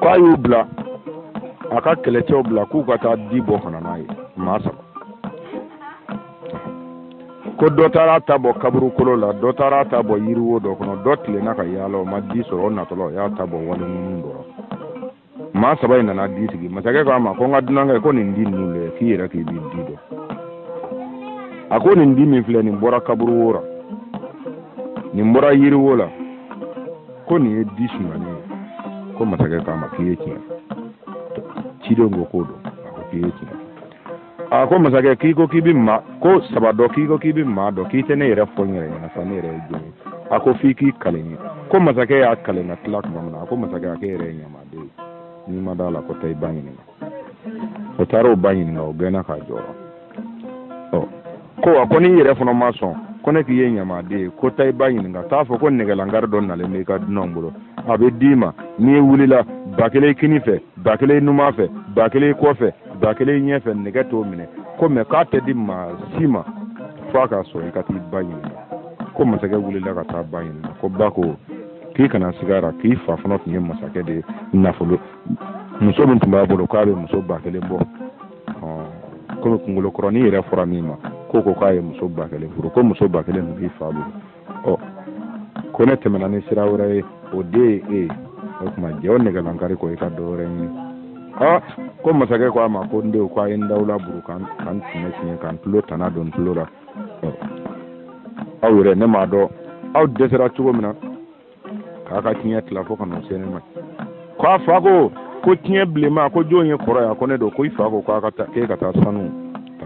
k'a y'u bila a ka kɛlɛcɛw bila k'u ka taa di bɔ ka na n'a ye maa 3 ko dɔ taara ta bɔ kaburu kolo la dɔ taara ta bɔ yiriwo dɔ kɔnɔ dɔ tilenna ka yaala o ma di sɔrɔ o natɔla o y'a ta bɔ waliŋunu dɔ maa 3 in nana di sigi masakɛ ko a ma ko n ka dunankɛ ko nin di ninnu lajɛ k'i yɛrɛ k'i b'i di dɔn a ko nin di min filɛ nin bɔra kaburu wo la nin bɔra yiriwo la ko nin ye di sumanen ye ko masakɛ k'a ma k'i ye tiɲɛ cidenw ko k'o don a ko k'i ye tiɲɛ a ko masakɛ k'i ko k'i bɛ maa ko Saba dɔn k'i ko k'i bɛ maa dɔn k'i tɛ ne yɛrɛ fɔ n yɛrɛ ɲɛna sa ne yɛrɛ ye jɔn ye a ko f'i k'i kale n ye ko masakɛ y'a kale ka tila tuma min na a ko masakɛ a k'e yɛrɛ ye ɲamaden ye n'i ma d'a la ko taa i ba ɲininka o taara o ba ɲininka o gɛnna k'a jɔra ko a ko n'i yɛrɛ fana ma sɔn ko ne k'i ye ɲamaden ye ko taa i ba ɲininka t'a fɔ ko nɛgɛlankari dɔ nalen bɛ i ka dunanw bolo a bɛ d'i ma n'i wulila 1000 kini fɛ 1000 numan fɛ 1000 kɔfɛ 1000 ɲɛfɛ nɛgɛ t'o minɛ ko mɛ k'a tɛ di maa si ma f'a ka sɔn i ka t'i ba ɲininka ko masakɛ wulila ka taa ba ɲininka ko ba ko k'i kana sigara k'i fa fana tun ye masakɛ de nafolo muso min tun b'a bolo k'a bɛ muso 1000 bɔ komi kunkolo kɔrɔnin yɛrɛ fɔra min ma ko k'a ye muso 1000 furu ko muso 1000 min b'i fa bolo ko ne tɛmɛna ni sira wɛrɛ ye o de ye o tuma jɛ o nɛgɛlankari ko i ka dɔ wɛrɛ ɲini ko masakɛ ko a ma ko n denw ko a ye n daw laburu kan tiɲɛ tiɲɛ kan tulo tana don tulo la aw yɛrɛ ne m'a dɔn aw dɛsɛra cogo min na k'a ka tiɲɛ tila fo ka n'o se ne ma ko a fa ko tiɲɛ bilenma ko jɔn ye kɔrɔ yan ko ne don ko i fa ko k'e ka taa sanu ta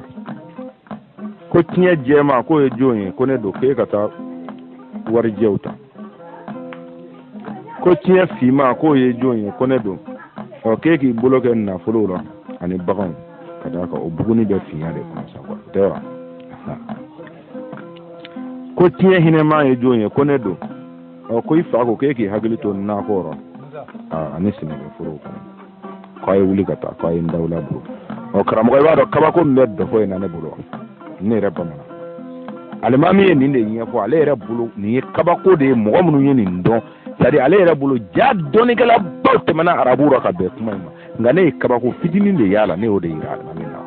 ko tiɲɛ jɛma ko ye jɔn ye ko ne don k'e ka taa warijɛw ta ko tiɲɛ finma k'o ye jɔn ye ko ne don k'e k'i bolo kɛ nafolo la ani baganw ka d'a kan o buguni bɛ finya de kɔnɔ sa quoi tɛ wa ko tiɲɛ hinɛma ye jɔn ye ko ne don ko i fa ko k'e k'i hakili to nakɔ la ani sɛnɛkɛforow kɔnɔ k'a ye wuli ka taa k'a ye n daw laburu karamɔgɔ i b'a dɔn kabako min bɛ dɔfɔ in na ne bolo ne yɛrɛ bamanan alimami ye nin de ɲɛfɔ ale yɛrɛ bolo nin ye kabako de ye mɔgɔ minnu ye nin dɔn c'est-à-dire ale yɛrɛ bolo ja dɔnnikɛla baw tɛmɛna arabu la ka bɛn kuma in ma nka ne ye kabako fitinin de y'a la ne y'o de yira alimami na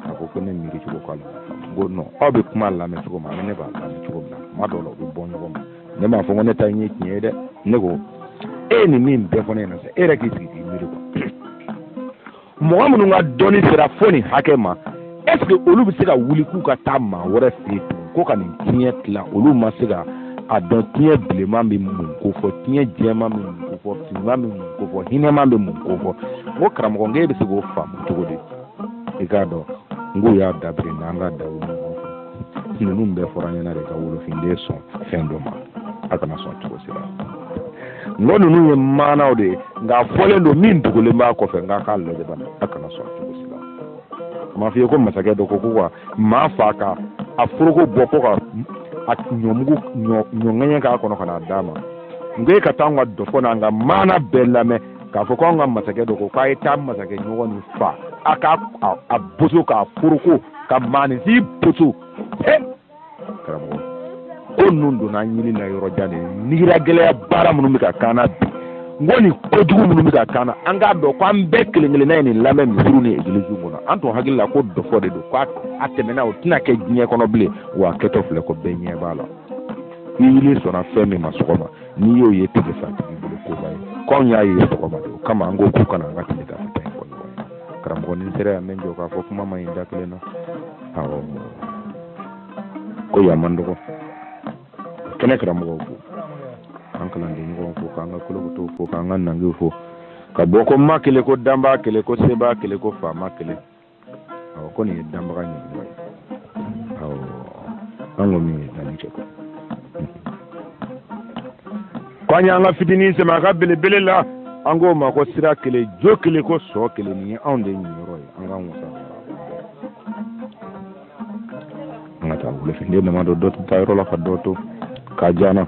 a ko ne miiri cogo k'ale ma faamu ko non aw bɛ kuma lamɛn cogo min ani ne b'a lamɛn cogo min na kuma dɔw la u bɛ bɔ ɲɔgɔn ma ne m'a fɔ ko ne ta in ye tiɲɛ ye dɛ ne ko e ni min bɛɛ fɔ ne ɲɛna e yɛrɛ k'i sigi k'i miiri quoi mɔgɔ minnu ka dɔnni sera fo nin hakɛ ma est-ce que olu bɛ se ka wuli k'u ka taa maa wɛrɛ fɛ yen ko ka nin tiɲɛ tila olu ma se ka a dɔn tiɲɛ bilenman bɛ mun ko fɔ tiɲɛ jɛman bɛ mun ko fɔ finman bɛ mun ko fɔ hinɛman bɛ mun ko fɔ n ko karamɔgɔ n ko e bɛ se k'o faamu cogo di i k'a dɔn n k'o y'a dabiri n'an ka daw ninnu bɛɛ fɔra an ɲɛna de ka wolofinden sɔn fɛn dɔ ma a kana sɔn cogo si la n ko ninnu ye maanaw de ye nka fɔlen don min dogolen b'a kɔfɛ n k'a k'a lajɛ bana a kana sɔn cogo si la a ma f'i ye ko masakɛ dɔ ko ka maa fa ka a foroko bɔ ko ka a ɲɔŋɛɲɛ k'a kɔnɔ ka n'a d'a ma n ko e ka taa an ka dɔfɔ n'an ka maana bɛɛ lamɛn k'a fɔ ko an ka masakɛ dɔ ko k'a ye taa masakɛ ɲɔgɔn nin fa a k'a a boso k'a foroko ka maaninfin boso karamɔgɔ ko ninnu donna an ɲini na yɔrɔ jan de nigira gɛlɛya baara minnu bɛ ka k'an na bi n ko nin kojugu minnu bɛ ka k'an na an k'a dɔn ko an bɛɛ kelen-kelenna ye nin lamɛn misiriw ni egiliziw kɔnɔ an tun hakili la ko dɔfɔ de don k'a tɛmɛna o tɛna kɛ diɲɛ kɔnɔ bilen wa a kɛtɔ filɛ ko bɛɛ ɲɛ b'a la i wuli sɔnna fɛn min ma sɔgɔma n'i y'o ye tile sa tigi bolo koba ye k'anw y'a ye sɔgɔma de o kama an ko k'u kana an ka tile ka fita in fɔ ɲɔgɔn ye karamɔgɔ ni sera yan n bɛ jɔ k'a fɔ kuma ma ɲi da kelen na awɔ ko yan man dɔgɔ kɛnɛ karamɔgɔw fo an kalanden ɲɔgɔn fo k'an ka kolokotow fo k'an ka nangiw fo ka bɔ ko ma kelen ko danba kelen ko seba kelen ko faama kelen awɔ ko nin ye danbaga ɲɛmɔgɔ ye awɔ an ko min ye danni kɛ ko an y'an ka fitinin sɛmɛ a ka belebele la an k'o ma ko sira kelen jo kelen ko sɔ kelen nin ye anw de ɲinyɔrɔ ye an k'an wasa an ka taa wolofinden dama dɔ tɛ taa yɔrɔ la ka dɔ to k'a diyanna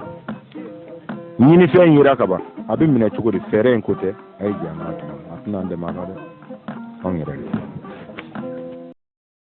ɲinifɛn yera ka ban a bɛ minɛ cogo di fɛɛrɛ in ko tɛ a ye diyan n'a tuma a tɛna an dɛmɛ a la dɛ anw yɛrɛ de